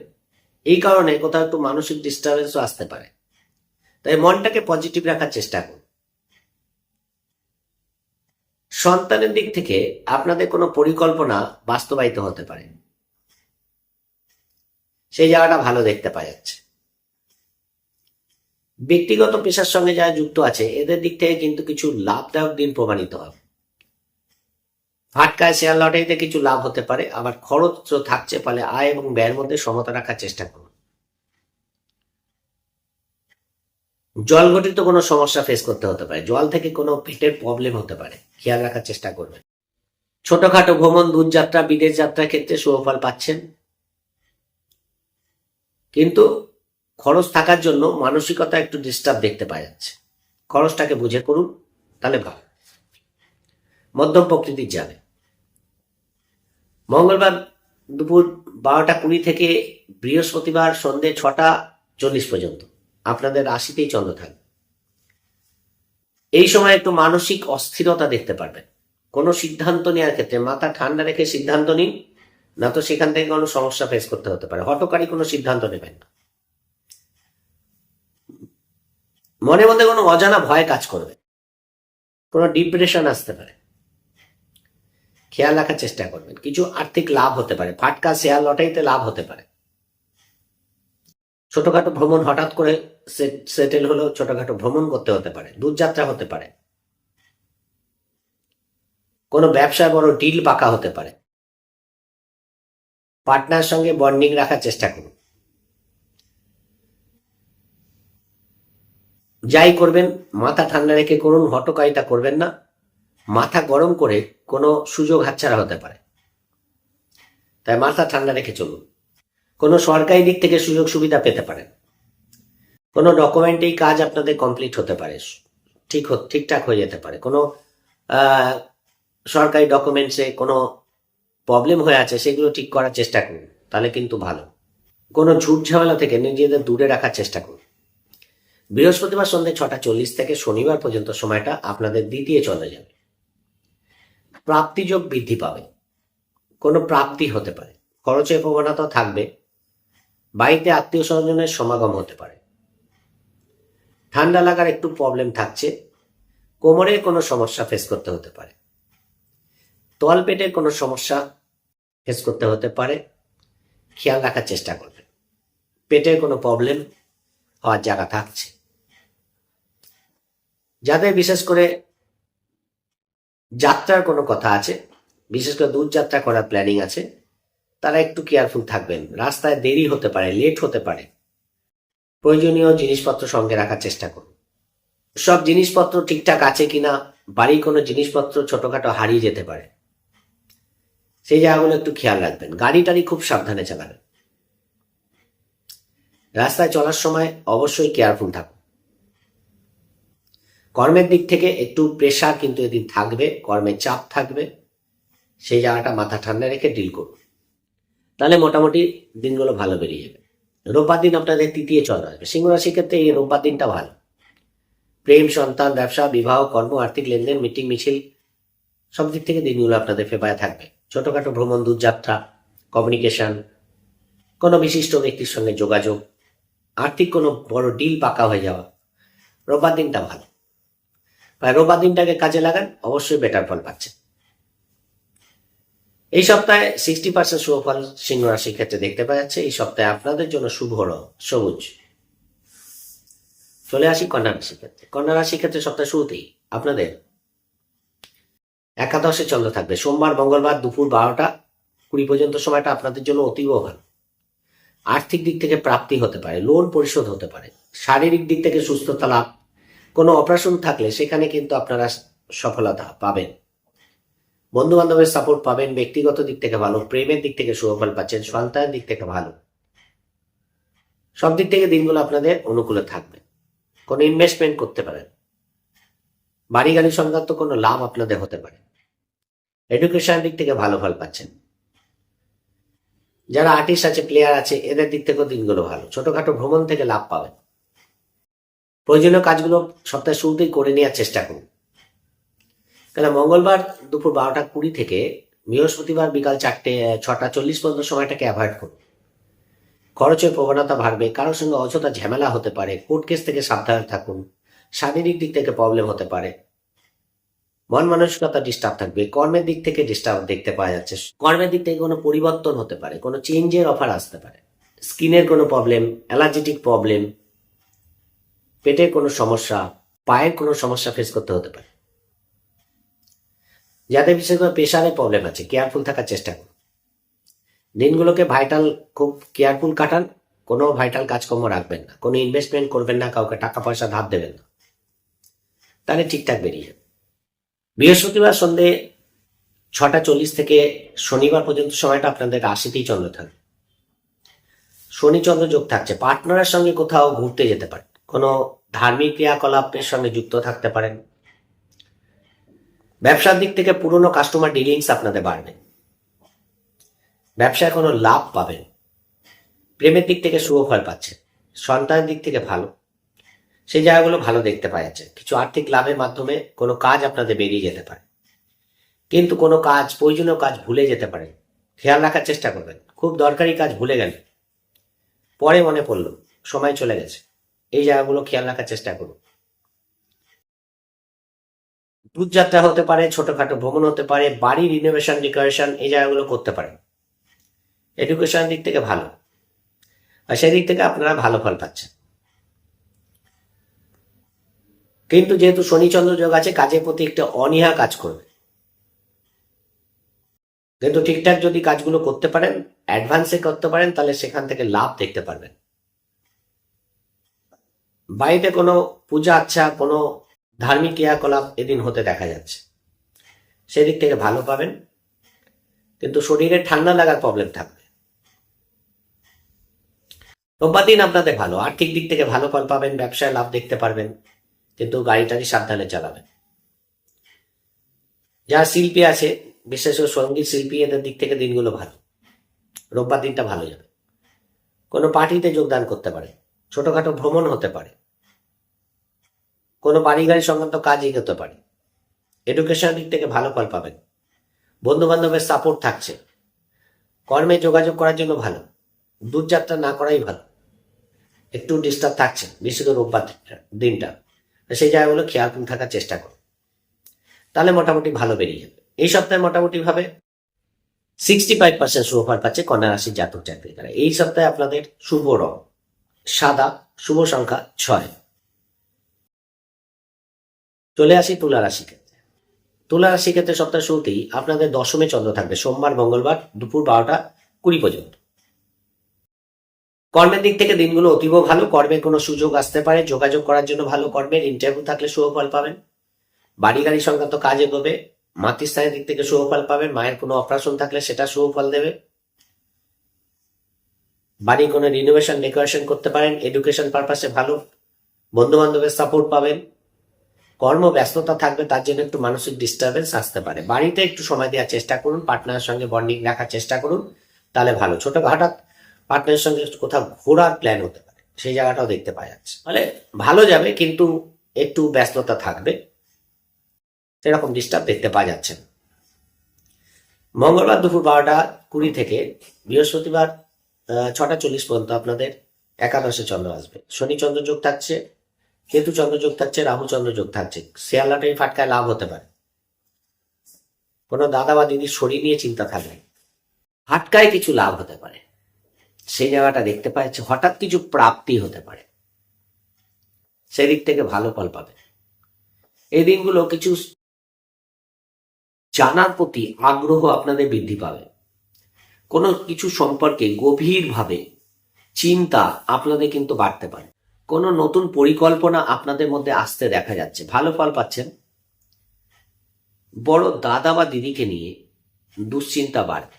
এই কারণে কোথাও একটু মানসিক ডিস্টারবেন্সও আসতে পারে। তাই মনটাকে পজিটিভ রাখার চেষ্টা করুন। সন্তানের দিক থেকে আপনাদের কোনো পরিকল্পনা বাস্তবায়িত হতে পারে, সেই জায়গাটা ভালো দেখতে পাওয়া যাচ্ছে। ব্যক্তিগত পেশার সঙ্গে যারা যুক্ত আছে এদের দিক থেকে কিন্তু কিছু লাভদায়ক দিন প্রমাণিত হবে। ফাটকায় শেয়ার লটারিতে কিছু লাভ হতে পারে, আবার খরচ থাকছে, ফলে আয় এবং ব্যয়ের মধ্যে সমতা রাখার চেষ্টা করুন। জল ঘটিত কোনো সমস্যা ফেস করতে হতে পারে, জল থেকে কোনো পেটের প্রবলেম হতে পারে, খেয়াল রাখার চেষ্টা করবেন। ছোটখাটো ভ্রমণ, দূরযাত্রা, বিদেশ যাত্রার ক্ষেত্রে শুভফল পাচ্ছেন, কিন্তু খরচ থাকার জন্য মানসিকতা একটু ডিস্টার্ব দেখতে পাওয়া যাচ্ছে। খরচটাকে বুঝে করুন, তাহলে ভালো। মধ্যম প্রকৃতির যাবে। মঙ্গলবার দুপুর 12টা 20 থেকে বৃহস্পতিবার সন্ধ্যে 6টা 40 পর্যন্ত আপনাদের রাশিতেই চন্দ্র থাকবে। এই সময় একটু মানসিক অস্থিরতা দেখতে পারবেন। কোনো সিদ্ধান্ত নেওয়ার ক্ষেত্রে মাথা ঠান্ডা রেখে সিদ্ধান্ত নিন, না তো সেখান থেকে কোনো সমস্যা ফেস করতে হতে পারে। হঠকারী কোনো সিদ্ধান্ত নেবেন না। মনে মধ্যে কোনো অজানা ভয় কাজ করবে, কোনো ডিপ্রেশন আসতে পারে, খেয়াল রাখার চেষ্টা করবেন। কিছু আর্থিক লাভ হতে পারে, ফাটকা শেয়ার লটারিতে লাভ হতে পারে। ছোটখাটো ভ্রমণ হঠাৎ করে সেটেল হলো, ছোটখাটো ভ্রমণ করতে হতে পারে, দূরযাত্রা হতে পারে, কোনো ব্যবসায় বড় ডিল পাকা হতে পারে। পার্টনার সঙ্গে বন্ডিং রাখার চেষ্টা করুন। যাই করবেন মাথা ঠান্ডা রেখে করুন, হটকারিতা করবেন না। মাথা গরম করে কোনো সুযোগ হাতছাড়া হতে পারে, তাই মাথা ঠান্ডা রেখে চলুন। কোনো সরকারি দিক থেকে সুযোগ সুবিধা পেতে পারেন, কোনো ডকুমেন্টেই কাজ আপনাদের কমপ্লিট হতে পারে, ঠিকঠাক হয়ে যেতে পারে। কোনো সরকারি ডকুমেন্টসে কোনো প্রবলেম হয়ে আছে সেগুলো ঠিক করার চেষ্টা করুন, তাহলে কিন্তু ভালো। কোনো ঝুট ঝামেলা থেকে নিজেদের দূরে রাখার চেষ্টা করুন। বৃহস্পতিবার সন্ধ্যে 6টা 40 থেকে শনিবার পর্যন্ত সময়টা আপনাদের দ্বিতীয় চলে যাবে। প্রাপ্তিযোগ বৃদ্ধি পাবে, কোনো প্রাপ্তি হতে পারে, খরচের প্রবণতা থাকবে, বাড়িতে আত্মীয় স্বজনের সমাগম হতে পারে। ঠান্ডা লাগার একটু প্রবলেম থাকছে, কোমরের কোনো সমস্যা ফেস করতে হতে পারে, তল পেটের কোনো সমস্যা ফেস করতে হতে পারে, খেয়াল রাখার চেষ্টা করবেন। পেটের কোনো প্রবলেম হওয়ার জায়গা থাকছে। যাদের বিশেষ করে যাত্রার কোনো কথা আছে, বিশেষ করে দূরযাত্রা করার প্ল্যানিং আছে, তারা একটু কেয়ারফুল থাকবেন। রাস্তায় দেরি হতে পারে, লেট হতে পারে, প্রয়োজনীয় জিনিসপত্র সঙ্গে রাখার চেষ্টা করুন। সব জিনিসপত্র ঠিকঠাক আছে কিনা, বাড়ির কোনো জিনিসপত্র ছোটখাটো হারিয়ে যেতে পারে, সেই জায়গাগুলো একটু খেয়াল রাখবেন। গাড়ি টাড়ি খুব সাবধানে চালাবেন। রাস্তায় চলার সময় অবশ্যই কেয়ারফুল থাকুন। কর্মের দিক থেকে একটু প্রেশার কিন্তু এদিন থাকবে, কর্মের চাপ থাকবে, সেই জায়গাটা মাথা ঠান্ডা রেখে ডিল করুন, তাহলে মোটামুটি দিনগুলো ভালো বেরিয়ে যাবে। রোববার দিন আপনাদের তৃতীয় চন্দ্র আসবে। সিংহ রাশির ক্ষেত্রে এই রোববার দিনটা ভালো। প্রেম, সন্তান, ব্যবসা, বিবাহ, কর্ম, আর্থিক লেনদেন, মিটিং মিছিল, সব দিক থেকে দিনগুলো আপনাদের ফেভারে থাকবে। ছোটখাটো ভ্রমণ, দূরযাত্রা, কমিউনিকেশন, কোনো বিশিষ্ট ব্যক্তির সঙ্গে যোগাযোগ, আর্থিক কোনো বড় ডিল পাকা হয়ে যাওয়া, রোববার দিনটা ভালো। রোববার দিনটাকে কাজে লাগান, অবশ্যই বেটার ফল পাচ্ছেন। এই সপ্তাহে 60% শুভ ফল সিংহ রাশির ক্ষেত্রে দেখতে পাওয়া যাচ্ছে। এই সপ্তাহে আপনাদের জন্য শুভ রং সবুজ। চলে আসি কন্যা রাশির ক্ষেত্রে। কন্যা রাশির ক্ষেত্রে সপ্তাহে শুরুতেই আপনাদের একাদশে চন্দ্র থাকবে। সোমবার মঙ্গলবার দুপুর 12টা 20 পর্যন্ত সময়টা আপনাদের জন্য অতীব ভালো। আর্থিক দিক থেকে প্রাপ্তি হতে পারে, লোন পরিশোধ হতে পারে, শারীরিক দিক থেকে সুস্থতা লাভ, কোনো অপারেশন থাকলে সেখানে কিন্তু আপনারা সফলতা পাবেন। বন্ধু বান্ধবের সাপোর্ট পাবেন, ব্যক্তিগত দিক থেকে ভালো, প্রেমের দিক থেকে শুভফল পাচ্ছেন, সন্তানের দিক থেকে ভালো, সব দিক থেকে দিনগুলো আপনাদের অনুকূলে থাকবে। কোনো ইনভেস্টমেন্ট করতে পারেন, বাড়ি গাড়ি সংক্রান্ত কোনো লাভ আপনাদের হতে পারে। এডুকেশনের দিক থেকে ভালো ফল পাচ্ছেন। যারা আর্টিস্ট আছে, প্লেয়ার আছে, এদের দিক থেকেও দিনগুলো ভালো। ছোটখাটো ভ্রমণ থেকে লাভ পাবেন। প্রয়োজনীয় কাজগুলো সপ্তাহের শুরুতেই করে নেওয়ার চেষ্টা করুন। কেন মঙ্গলবার দুপুর 12টা 20 থেকে বৃহস্পতিবার বিকাল 6টা 40 পর্যন্ত সময়টাকে অ্যাভয়েড করুন। খরচের প্রবণতা বাড়বে, কারোর সঙ্গে অযথা ঝামেলা হতে পারে, কোর্ট কেস থেকে সাবধানে থাকুন। শারীরিক দিক থেকে প্রবলেম হতে পারে, মন মানসিকতা ডিস্টার্ব থাকবে। কর্মের দিক থেকে ডিস্টার্ব দেখতে পাওয়া যাচ্ছে। কর্মের দিক থেকে কোনো পরিবর্তন হতে পারে, কোনো চেঞ্জের অফার আসতে পারে। স্কিনের কোনো প্রবলেম, অ্যালার্জেটিক প্রবলেম, পেটের কোনো সমস্যা, পায়ের কোনো সমস্যা ফেস করতে হতে পারে। যাদের বিশেষ করে প্রেশারের প্রবলেম আছে, কেয়ারফুল থাকার চেষ্টা করুন। দিনগুলোকে ভাইটাল খুব কেয়ারফুল কাটান। কোনো ভাইটাল কাজকর্ম রাখবেন না, কোনো ইনভেস্টমেন্ট করবেন না, কাউকে টাকা পয়সা ধার দেবেন না, তাহলে ঠিকঠাক বেরিয়ে যাবে। বৃহস্পতিবার সন্ধে 6টা 40 থেকে শনিবার পর্যন্ত সময়টা আপনাদের রাশিতেই চন্দ্র থাকবে। শনি চন্দ্র যোগ থাকছে। পার্টনারের সঙ্গে কোথাও ঘুরতে যেতে পারেন, কোনো ধার্মিক ক্রিয়াকলাপের সঙ্গে যুক্ত থাকতে পারেন। ব্যবসার দিক থেকে পুরনো কাস্টমার ডিলিংস আপনাদের বাড়বে, ব্যবসায় কোনো লাভ পাবেন। প্রেমের দিক থেকে শুভ ফল পাচ্ছে, সন্তানের দিক থেকে ভালো, সেই জায়গাগুলো ভালো দেখতে পাওয়া যাচ্ছে। কিছু আর্থিক লাভের মাধ্যমে কোনো কাজ আপনাদের বেরিয়ে যেতে পারে, কিন্তু কোনো কাজ, প্রয়োজনীয় কাজ ভুলে যেতে পারেন। খেয়াল রাখার চেষ্টা করবেন। খুব দরকারি কাজ ভুলে গেলেন, পরে মনে পড়লো, সময় চলে গেছে, এই জায়গাগুলো খেয়াল রাখার চেষ্টা করুন। দূরযাত্রা হতে পারে, ছোটখাটো ভ্রমণ হতে পারে, বাড়ি রিনোভেশন ডেকোরেশন, এই জায়গাগুলো করতে পারেন। এডুকেশন দিক থেকে ভালো, আর সেই দিক থেকে আপনারা ভালো ফল পাচ্ছেন। কিন্তু যেহেতু শনিচন্দ্র যোগ আছে, কাজের প্রতি একটা অনীহা কাজ করবে। কিন্তু ঠিকঠাক যদি কাজগুলো করতে পারেন, অ্যাডভান্সে করতে পারেন, তাহলে সেখান থেকে লাভ দেখতে পারবেন। বাড়িতে কোনো পূজা আচ্ছা, কোনো ধার্মিক ক্রিয়াকলাপ এদিন হতে দেখা যাচ্ছে, সেদিক থেকে ভালো পাবেন। কিন্তু শরীরে ঠান্ডা লাগার প্রবলেম থাকবে। রোববার দিন আপনাদের ভালো, আর্থিক দিক থেকে ভালো ফল পাবেন, ব্যবসায় লাভ দেখতে পারবেন, কিন্তু গাড়িটারি সাবধানে চালাবেন। যারা শিল্পী আছে, বিশেষ করে সঙ্গীত শিল্পী, এদের দিক থেকে দিনগুলো ভালো। রোববার দিনটা ভালো যাবে। কোনো পার্টিতে যোগদান করতে পারে, ছোটখাটো ভ্রমণ হতে পারে, কোনো বাড়ি গাড়ি সংক্রান্ত কাজই হতে পারে। এডুকেশনের দিক থেকে ভালো ফল পাবেন। বন্ধু বান্ধবের সাপোর্ট থাকছে। কর্মে যোগাযোগ করার জন্য ভালো, দূরযাত্রা না করাই ভালো। একটু ডিস্টার্ব থাকছে, বিশেষ করে রোববার দিনটা, সেই জায়গাগুলো খেয়াল থাকার চেষ্টা করুন, তাহলে মোটামুটি ভালো বেরিয়ে যাবে। এই সপ্তাহে মোটামুটি ভাবে 65% শুভ ফল পাচ্ছে কন্যা রাশির জাতক জাতিকারা। এই সপ্তাহে আপনাদের শুভ রং সাদা, শুভ সংখ্যা 6। চলে আসি তুলা রাশি ক্ষেত্রে। তুলা রাশি ক্ষেত্রে সপ্তাহ শুরুতেই আপনাদের দশমে চন্দ্র থাকবে, সোমবার মঙ্গলবার দুপুর 12টা 20 পর্যন্ত। কর্মের দিক থেকে দিনগুলো অতীব ভালো। কর্মের কোনো সুযোগ আসতে পারে, যোগাযোগ করার জন্য ভালো। কর্মের ইন্টারভিউ থাকলে শুভ ফল পাবেন। বাড়ি গাড়ি সংক্রান্ত কাজ এগোবে। মাতৃস্থানের দিক থেকে শুভ ফল পাবেন। মায়ের কোনো অপারেশন থাকলে সেটা শুভ ফল দেবে। বাড়ি কোনো রিনোভেশন ডেকোরেশন করতে পারেন। এডুকেশন পারপাসে ভালো, বন্ধু বান্ধবের সাপোর্ট পাবেন। কর্ম ব্যস্ততা থাকবে, তার জন্য একটু মানসিক ডিস্টারবেন্স আসতে পারে। বাড়িতে একটু সময় দেওয়ার চেষ্টা করুন, পার্টনারের সঙ্গে বন্ডিং রাখার চেষ্টা করুন, তাহলে ভালো। ছোট হঠাৎ পার্টনারের সঙ্গে কোথাও ঘোরার প্ল্যান হতে পারে, সেই জায়গাটাও দেখতে পাওয়া যাচ্ছে। ফলে ভালো যাবে, কিন্তু একটু ব্যস্ততা থাকবে, সেরকম ডিস্টার্ব দেখতে পাওয়া যাচ্ছে। মঙ্গলবার দুপুর 12টা 20 থেকে বৃহস্পতিবার 6টা 40 পর্যন্ত আপনাদের একাদশে চন্দ্র আসবে। শনি চন্দ্র যোগ থাকছে, কেতু চন্দ্র যোগ থাকছে, রাহু চন্দ্র যোগ থাকছে। শেয়ার লটারি ফাটকায় লাভ হতে পারে। কোনো দাদা বা দিদির শরীর নিয়ে চিন্তা থাকবে, হাটকায় কিছু লাভ হতে পারে, সেই জায়গাটা দেখতে পাচ্ছে। হঠাৎ কিছু প্রাপ্তি হতে পারে, সেদিক থেকে ভালো ফল পাবে। এই দিনগুলো কিছু জানার প্রতি আগ্রহ আপনাদের বৃদ্ধি পাবে। কোনো কিছু সম্পর্কে গভীরভাবে চিন্তা আপনাদের কিন্তু বাড়তে পারে। কোনো নতুন পরিকল্পনা আপনাদের মধ্যে আসতে দেখা যাচ্ছে, ভালো ফল পাচ্ছেন। বড় দাদা বা দিদিকে নিয়ে দুশ্চিন্তা বাড়বে,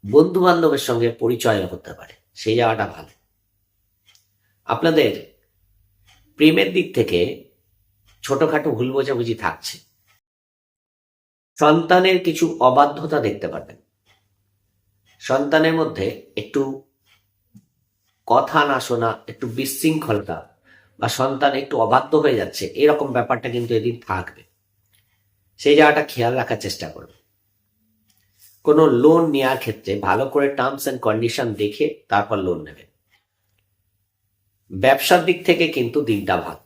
বন্ধু বান্ধবের সঙ্গে পরিচয় হতে পারে, সেই জায়গাটা ভালো। আপনাদের প্রেমের দিক থেকে ছোটখাটো ভুল বোঝাবুঝি থাকছে, সন্তানের কিছু অবাধ্যতা দেখতে পাবেন, সন্তানের মধ্যে একটু কথা না শোনা, একটু বিশৃঙ্খলতা বা সন্তান একটু অবাধ্য হয়ে যাচ্ছে, এরকম ব্যাপারটা কিন্তু এদিন থাকবে, সেই জায়গাটা খেয়াল রাখার চেষ্টা করবে। কোনো লোন নেওয়ার ক্ষেত্রে ভালো করে টার্মস অ্যান্ড কন্ডিশন দেখে তারপর লোন নেবে। ব্যবসার দিক থেকে কিন্তু দিনটা ভালো,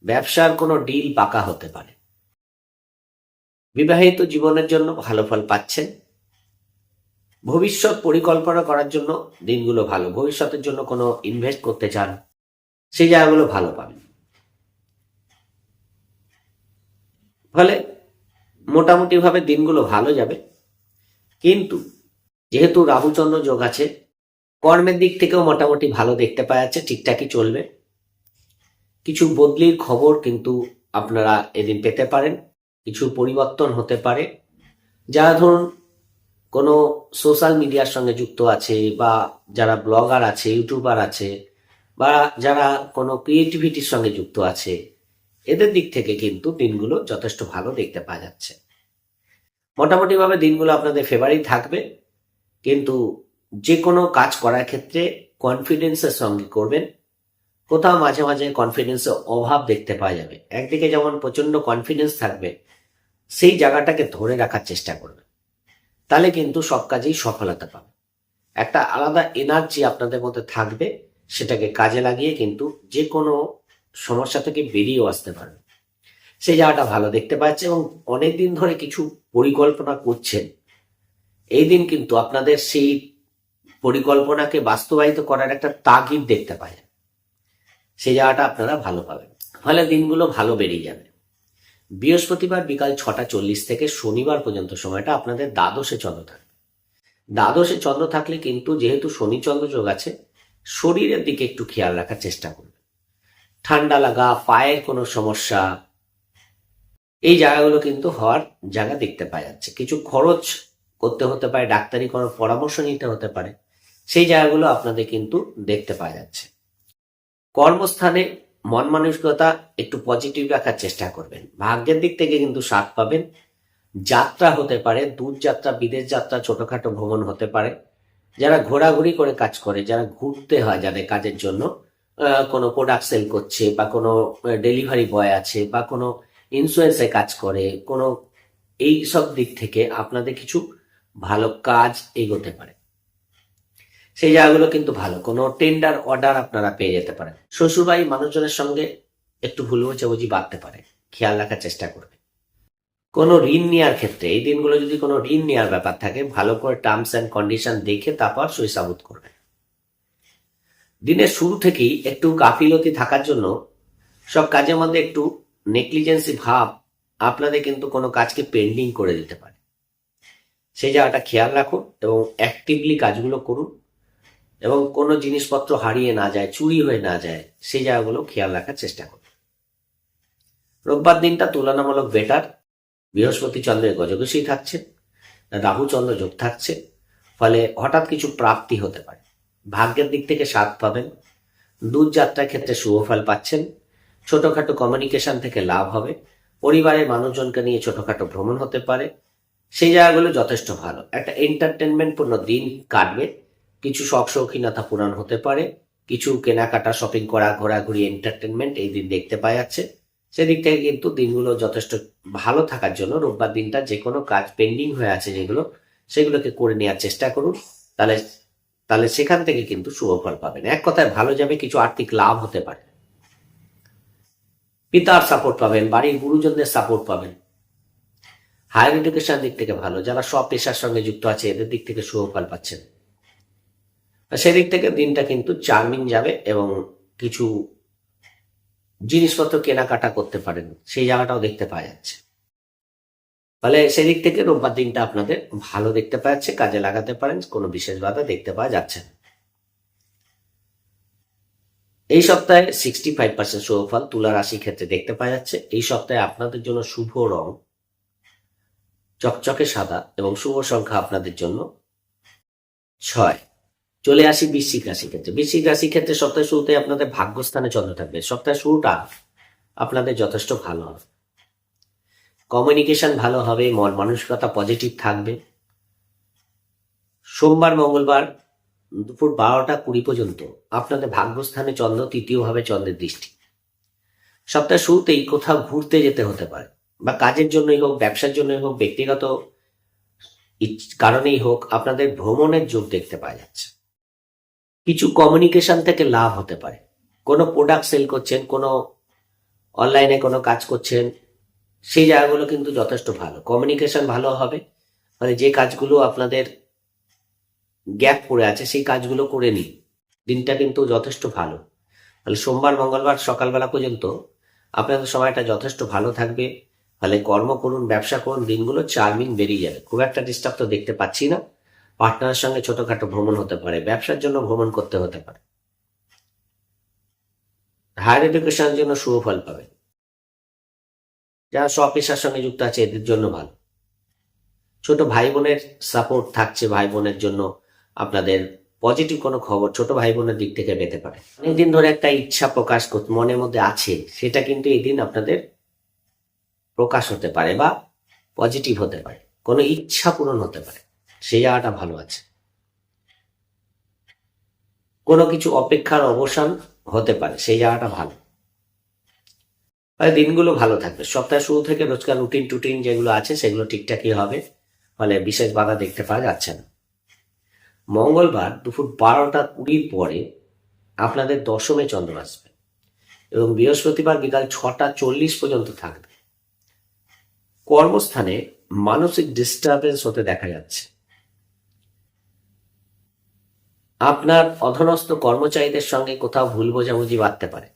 ব্যবসার কোনো ডিল পাকা হতে পারে। বিবাহিত জীবনের জন্য ভালো ফল পাচ্ছেন। ভবিষ্যৎ পরিকল্পনা করার জন্য দিনগুলো ভালো, ভবিষ্যতের জন্য কোনো ইনভেস্ট করতে চান, সেই জায়গাগুলো ভালো পাবেন। ফলে মোটামুটি ভাবে দিনগুলো ভালো যাবে। কিন্তু যেহেতু রাহুচন্দ্র যোগ আছে, কর্মের দিক থেকেও মোটামুটি ভালো দেখতে পাওয়া যাচ্ছে, ঠিকঠাকই চলবে। কিছু বদলির খবর কিন্তু আপনারা এদিন পেতে পারেন, কিছু পরিবর্তন হতে পারে। যারা ধরুন কোনো সোশ্যাল মিডিয়ার সঙ্গে যুক্ত আছে, বা যারা ব্লগার আছে, ইউটিউবার আছে, বা যারা কোনো ক্রিয়েটিভিটির সঙ্গে যুক্ত আছে, এদের দিক থেকে কিন্তু দিনগুলো যথেষ্ট ভালো দেখতে পাওয়া যাচ্ছে। মোটামুটিভাবে দিনগুলো আপনাদের ফেভারিট থাকবে, কিন্তু যে কোনো কাজ করার ক্ষেত্রে কনফিডেন্সের সঙ্গে করবেন। কোথাও মাঝে মাঝে কনফিডেন্সের অভাব দেখতে পাওয়া যাবে। একদিকে যেমন প্রচন্ড কনফিডেন্স থাকবে, সেই জায়গাটাকে ধরে রাখার চেষ্টা করবে, তাহলে কিন্তু সব কাজেই সফলতা পাবে। একটা আলাদা এনার্জি আপনাদের মধ্যে থাকবে, সেটাকে কাজে লাগিয়ে কিন্তু যে কোনো সমস্যা থেকে বেরিয়েও আসতে পারবে, সেই জায়গাটা ভালো দেখতে পাচ্ছে। এবং অনেকদিন ধরে কিছু পরিকল্পনা করছেন, এই দিন কিন্তু আপনাদের সেই পরিকল্পনাকে বাস্তবায়িত করার একটা তাগিদ দেখতে পায়, সেই জায়গাটা আপনারা ভালো পাবেন। ফলে দিনগুলো ভালো বেরিয়ে যাবে। বৃহস্পতিবার বিকাল 6:40 থেকে শনিবার পর্যন্ত সময়টা আপনাদের দ্বাদশে চন্দ্র থাকবে। দ্বাদশে চন্দ্র থাকলে কিন্তু যেহেতু শনি চন্দ্র যোগ আছে, শরীরের দিকে একটু খেয়াল রাখার চেষ্টা করবে। ঠান্ডা লাগা, পায়ের কোনো সমস্যা, এই জায়গাগুলো কিন্তু হওয়ার জায়গা দেখতে পাওয়া যাচ্ছে। কিছু খরচ করতে হতে পারে, ডাক্তারি কোনো পরামর্শ নিতে হতে পারে, সেই জায়গাগুলো আপনাদের কিন্তু দেখতে পাওয়া যাচ্ছে। কর্মস্থানে মন মানসিকতা একটু পজিটিভ রাখার চেষ্টা করবেন। ভাগ্যের দিক থেকে কিন্তু সাথ পাবেন। যাত্রা হতে পারে, দূর যাত্রা, বিদেশ যাত্রা, ছোটখাটো ভ্রমণ হতে পারে। যারা ঘোরাঘুরি করে কাজ করে, যারা ঘুরতে হয়, যাদের কাজের জন্য কোনো প্রোডাক্ট সেল করছে, বা কোনো ডেলিভারি বয় আছে, বা কোনো ইন্স্যুরেন্সে কাজ করে, কোনো এই সব দিক থেকে আপনাদের কিছু ভালো কাজ এগোতে পারে, সেই জায়গাগুলো কিন্তু ভালো। কোনো টেন্ডার অর্ডার আপনারা পেয়ে যেতে পারেন। শ্বশুরবাড়ি মানুষজনের সঙ্গে একটু ভুল বোঝাবুঝি বাড়তে পারে, খেয়াল রাখার চেষ্টা করবে। কোনো ঋণ নেওয়ার ক্ষেত্রে এই দিনগুলো যদি কোনো ঋণ নেওয়ার ব্যাপার থাকে, ভালো করে টার্মস অ্যান্ড কন্ডিশন দেখে তারপর সই সাবুত করবে। দিনের শুরু থেকেই একটু গাফিলতি থাকার জন্য সব কাজের মধ্যে একটু নেগলিজেন্সি ভাব আপনাদের কিন্তু কোনো কাজকে পেন্ডিং করে দিতে পারে, সেই জায়গাটা খেয়াল রাখুন এবং অ্যাক্টিভলি কাজগুলো করুন, এবং কোনো জিনিসপত্র হারিয়ে না যায়, চুরি হয়ে না যায়, সেই জায়গাগুলো খেয়াল রাখার চেষ্টা করুন। রোববার দিনটা তুলনামূলক বেটার। বৃহস্পতি চন্দ্রের গজকেশী থাকছে, রাহু চন্দ্র যোগ থাকছে, ফলে হঠাৎ কিছু প্রাপ্তি হতে পারে। ভাগ্যের দিক থেকে সাথ পাবেন। দূর যাত্রার ক্ষেত্রে শুভ ফল পাচ্ছেন। ছোটখাটো কমিউনিকেশন থেকে লাভ হবে। পরিবারের মানুষজনকে নিয়ে ছোটখাটো ভ্রমণ হতে পারে, সেই জায়গাগুলো যথেষ্ট ভালো। একটা এন্টারটেনমেন্ট পূর্ণ দিন কাটবে। কিছু শখ শৌখিনতা পূরণ হতে পারে, কিছু কেনাকাটা, শপিং করা, ঘোরাঘুরি, এন্টারটেনমেন্ট এই দিন দেখতে পাওয়া যাচ্ছে। সেদিক থেকে কিন্তু দিনগুলো যথেষ্ট ভালো থাকার জন্য রোববার দিনটা যে কোনো কাজ পেন্ডিং হয়ে আছে যেগুলো, সেগুলোকে করে নেওয়ার চেষ্টা করুন, তাহলে তাহলে সেখান থেকে কিন্তু শুভ ফল পাবেন। এক কথায় ভালো যাবে, কিছু আর্থিক লাভ হতে পারে, পিতার সাপোর্ট পাবেন, বাড়ির গুরুজনদের সাপোর্ট পাবেন। হায়ার এডুকেশন দিক থেকে ভালো, যারা সব পেশার সঙ্গে যুক্ত আছে এদের দিক থেকে শুভ ফল পাচ্ছেন। সেদিক থেকে দিনটা কিন্তু চার্মিং যাবে এবং কিছু জিনিসপত্র কেনাকাটা করতে পারেন, সেই জায়গাটাও দেখতে পাওয়া যাচ্ছে। ফলে সেদিক থেকে রোববার দিনটা আপনাদের ভালো দেখতে পাওয়া যাচ্ছে, কাজে লাগাতে পারেন, কোনো বিশেষ বাধা দেখতে পাওয়া যাচ্ছে না। এই সপ্তাহে 65% শুভ ফল তুলা রাশির ক্ষেত্রে দেখতে পাওয়া যাচ্ছে। এই সপ্তাহে আপনাদের জন্য শুভ রং চকচকে সাদা এবং শুভ সংখ্যা আপনাদের জন্য 6। চলে আসি বৃশ্চিক রাশির ক্ষেত্রে। বৃশ্চিক রাশির ক্ষেত্রে সপ্তাহের শুরুতে আপনাদের ভাগ্যস্থানে চন্দ্র থাকবে। সপ্তাহের শুরুটা আপনাদের যথেষ্ট ভালো হবে, কমিউনিকেশন ভালো হবে, মন মানসিকতা পজিটিভ থাকবে। সোমবার মঙ্গলবার দুপুর 12টা 20 পর্যন্ত আপনাদের ভাগ্যস্থানে চন্দ্র, তৃতীয়ভাবে চন্দ্রের দৃষ্টি। সপ্তাহের শুরুতেই কোথাও ঘুরতে যেতে হতে পারে, বা কাজের জন্যই হোক, ব্যবসার জন্যই হোক, ব্যক্তিগত কারণেই হোক, আপনাদের ভ্রমণের যোগ দেখতে পাওয়া যাচ্ছে। কিছু কমিউনিকেশন থেকে লাভ হতে পারে, কোনো প্রোডাক্ট সেল করছেন, কোনো অনলাইনে কোনো কাজ করছেন, সেই জায়গাগুলো কিন্তু যথেষ্ট ভালো, কমিউনিকেশন ভালো হবে। মানে যে কাজগুলো আপনাদের গ্যাপ পড়ে আছে সেই কাজগুলো করে নিন, দিনটা কিন্তু যথেষ্ট ভালো। তাহলে সোমবার মঙ্গলবার সকালবেলা পর্যন্ত আপনাদের সময়টা যথেষ্ট ভালো থাকবে। তাহলে কর্ম করুন, ব্যবসা করুন, দিনগুলো চার্মিং বেরিয়ে যাবে। খুব একটা ডিস্টার্ব তো দেখতে পাচ্ছি না। পার্টনারের সঙ্গে ছোটখাটো ভ্রমণ হতে পারে, ব্যবসার জন্য ভ্রমণ করতে হতে পারে। হায়ার এডুকেশনের জন্য শুভ ফল পাবেন। যারা সব পেশার সঙ্গে যুক্ত আছে এদের জন্য ভালো। ছোট ভাই বোনের সাপোর্ট থাকছে, ভাই বোনের জন্য আপনাদের পজিটিভ কোনো খবর ছোট ভাই বোনের দিক থেকে পেতে পারে। অনেকদিন ধরে একটা ইচ্ছা প্রকাশ করতে মনের মধ্যে আছে, সেটা কিন্তু এই দিন আপনাদের প্রকাশ হতে পারে বা পজিটিভ হতে পারে, কোনো ইচ্ছা পূরণ হতে পারে, সেই জায়গাটা ভালো আছে। কোনো কিছু অপেক্ষার অবসান হতে পারে, সেই জায়গাটা ভালো। দিনগুলো ভালো থাকবে। সপ্তাহের শুরু থেকে রোজকার রুটিন টুটিন যেগুলো আছে সেগুলো ঠিকঠাকই হবে, ফলে বিশেষ বাধা দেখতে পাওয়া যাচ্ছে না। মঙ্গলবার দুপুর 12টা 20 পরে আপনাদের দশমে চন্দ্র আসবে এবং বৃহস্পতিবার বিকাল 6টা 40 পর্যন্ত থাকবে। কর্মস্থানে মানসিক ডিস্টারবেন্স হতে দেখা যাচ্ছে। আপনার অধীনস্থ কর্মচারীদের সঙ্গে কোথাও ভুল বোঝাবুঝি বাড়তে পারে।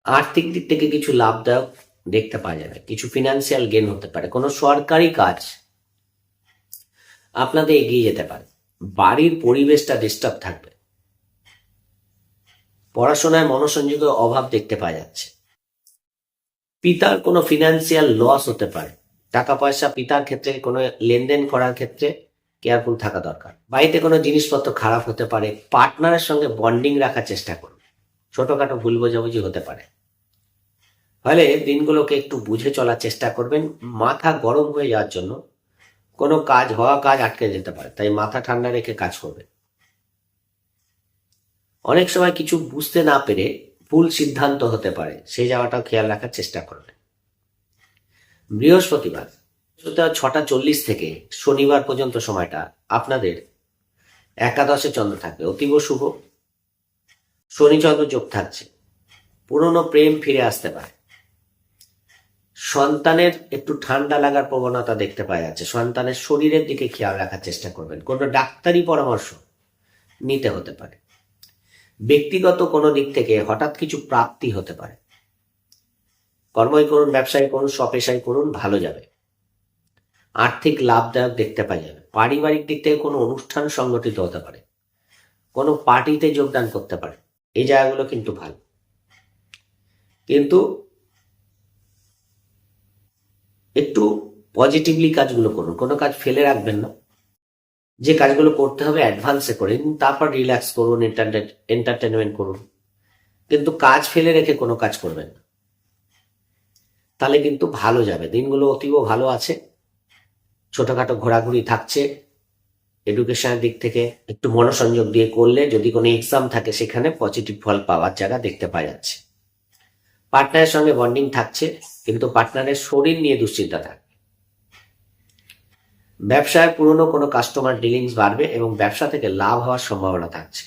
আর্থিক দিক থেকে কিছু লাভদায়ক দেখতে পাওয়া যাবে, কিছু ফিনান্সিয়াল গেন হতে পারে, কোনো সরকারি কাজ আপনাদের এগিয়ে যেতে পারে। বাড়ির পরিবেশটা ডিস্টার্ব থাকবে। পড়াশোনায় মনোসংযোগের অভাব দেখতে পাওয়া যাচ্ছে। পিতার কোনো ফিনান্সিয়াল লস হতে পারে। টাকা পয়সা পিতার ক্ষেত্রে কোনো লেনদেন করার ক্ষেত্রে কেয়ারফুল থাকা দরকার। বাড়িতে কোনো জিনিসপত্র খারাপ হতে পারে। পার্টনারের সঙ্গে বন্ডিং রাখার চেষ্টা করুন, ছোটখাটো ভুল বোঝাবুঝি হতে পারে। ফলে দিনগুলোকে একটু বুঝে চলার চেষ্টা করবেন। মাথা গরম হয়ে যাওয়ার জন্য কোনো কাজ আটকে যেতে পারে, তাই মাথা ঠান্ডা রেখে কাজ করবেন। অনেক সময় কিছু বুঝতে না পেরে ভুল সিদ্ধান্ত হতে পারে, সেই জায়গাটাও খেয়াল রাখার চেষ্টা করবেন। বৃহস্পতিবার 6টা 40 থেকে শনিবার পর্যন্ত সময়টা আপনাদের একাদশে চন্দ্র থাকবে, অতীব শুভ। শনিচন্দ্র যোগ থাকছে, পুরনো প্রেম ফিরে আসতে পারে। সন্তানের একটু ঠান্ডা লাগার প্রবণতা দেখতে পাওয়া যাচ্ছে। সন্তানের শরীরের দিকে খেয়াল রাখার চেষ্টা করবেন, কোনো ডাক্তারি পরামর্শ নিতে হতে পারে। ব্যক্তিগত কোনো দিক থেকে হঠাৎ কিছু প্রাপ্তি হতে পারে। কর্মই করুন, ব্যবসায় করুন, স্বপেশায় করুন, ভালো যাবে। আর্থিক লাভদায়ক দেখতে পাওয়া যাবে। পারিবারিক দিক থেকে কোনো অনুষ্ঠান সংগঠিত হতে পারে, কোনো পার্টিতে যোগদান করতে পারে, এই জায়গাগুলো কিন্তু ভালো। কিন্তু একটু পজিটিভলি কাজগুলো করুন, কোনো কাজ ফেলে রাখবেন না। যে কাজগুলো করতে হবে অ্যাডভান্সে করে নিন, তারপর রিল্যাক্স করুন, এন্টারটেনমেন্ট করুন, কিন্তু কাজ ফেলে রেখে কোনো কাজ করবেন না, তাহলে কিন্তু ভালো যাবে। দিনগুলো অতীব ভালো আছে। ছোটখাটো ঘোরাঘুরি থাকছে। এডুকেশনের দিক থেকে একটু মনোসংযোগ দিয়ে করলে যদি কোনো এক্সাম থাকে সেখানে পজিটিভ ফল পাওয়ার জায়গা দেখতে পাওয়া যাচ্ছে। পার্টনারের সঙ্গে বন্ডিং থাকছে, কিন্তু পার্টনারের শরীর নিয়ে দুশ্চিন্তা থাকবে। ব্যবসায় পুরনো কোনো কাস্টমার ডিলিংস বাড়বে এবং ব্যবসা থেকে লাভ হওয়ার সম্ভাবনা থাকছে।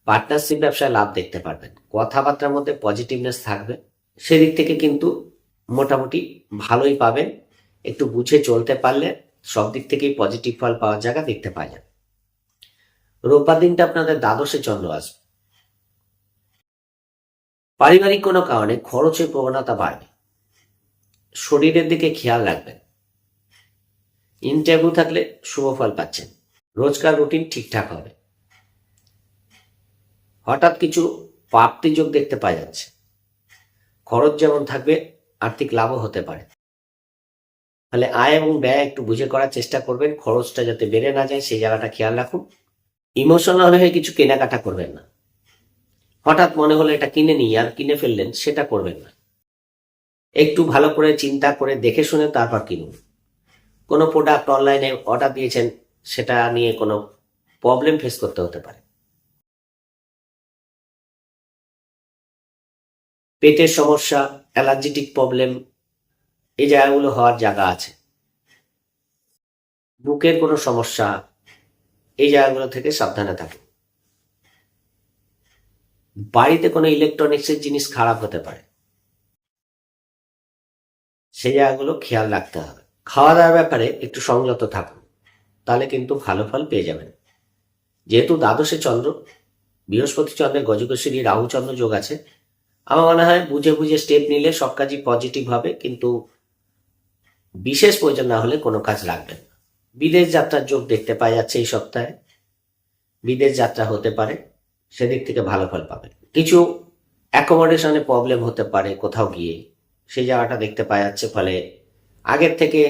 পার্টনারশিপ ব্যবসায় লাভ দেখতে পারবেন। কথাবার্তার মধ্যে পজিটিভনেস থাকবে, সেদিক থেকে কিন্তু মোটামুটি ভালোই পাবেন। একটু বুঝে চলতে পারলে সব দিক থেকেই পজিটিভ ফল পাওয়ার জায়গা দেখতে পাওয়া যাবে। রোববার দিনটা আপনাদের দ্বাদশে চন্দ্র আসবে। পারিবারিক কোনো কারণে খরচের প্রবণতা বাড়বে। শরীরের দিকে খেয়াল রাখবেন। ইন্টারভিউ থাকলে শুভ ফল পাচ্ছেন। রোজকার রুটিন ঠিকঠাক হবে। হঠাৎ কিছু প্রাপ্তি যোগ দেখতে পাওয়া যাচ্ছে। খরচ যেমন থাকবে, আর্থিক লাভও হতে পারে। তাহলে আয় এবং ব্যয় একটু বুঝে করার চেষ্টা করবেন। খরচটা যাতে বেড়ে না যায় সেই জায়গাটা খেয়াল রাখুন। ইমোশনাল হয়ে কিছু কেনাকাটা করবেন না। হঠাৎ মনে হলো এটা কিনে নিই আর কিনে ফেললেন, সেটা করবেন না। একটু ভালো করে চিন্তা করে দেখে শুনে তারপর কিনুন। কোনো প্রোডাক্ট অনলাইনে অর্ডার দিয়েছেন, সেটা নিয়ে কোনো প্রবলেম ফেস করতে হতে পারে। পেটের সমস্যা, অ্যালার্জিটিক প্রবলেম, এই জায়গাগুলো হওয়ার জায়গা আছে। বুকের কোনো সমস্যা, এই জায়গাগুলো থেকে সাবধানে থাকুন। বাড়িতে কোনো ইলেকট্রনিক্সের জিনিস খারাপ হতে পারে, সেই জায়গাগুলো খেয়াল রাখতে হবে। খাওয়া দাওয়ার ব্যাপারে একটু সংযত থাকুন, তাহলে কিন্তু ভালো ফল পেয়ে যাবেন। যেহেতু দ্বাদশে চন্দ্র, বৃহস্পতি চন্দ্রের গজকেশরী রাহু চন্দ্র যোগ আছে, আমার মনে হয় বুঝে বুঝে স্টেপ নিলে সব কাজই পজিটিভ হবে। কিন্তু বিশেষ প্রয়োজন না হলে কোনো কাজ লাগবে না। বিদেশ যাত্রার যোগ দেখতে পাওয়া যাচ্ছে এই সপ্তাহে। বিদেশ যাত্রা হতে পারে, সেদিক থেকে ভালো ফল পাবেন। কিছু অ্যাকোমোডেশনে প্রবলেম হতে পারে কোথাও গিয়ে, সেই জায়গাটা দেখতে পাওয়া যাচ্ছে। ফলে আগের থেকে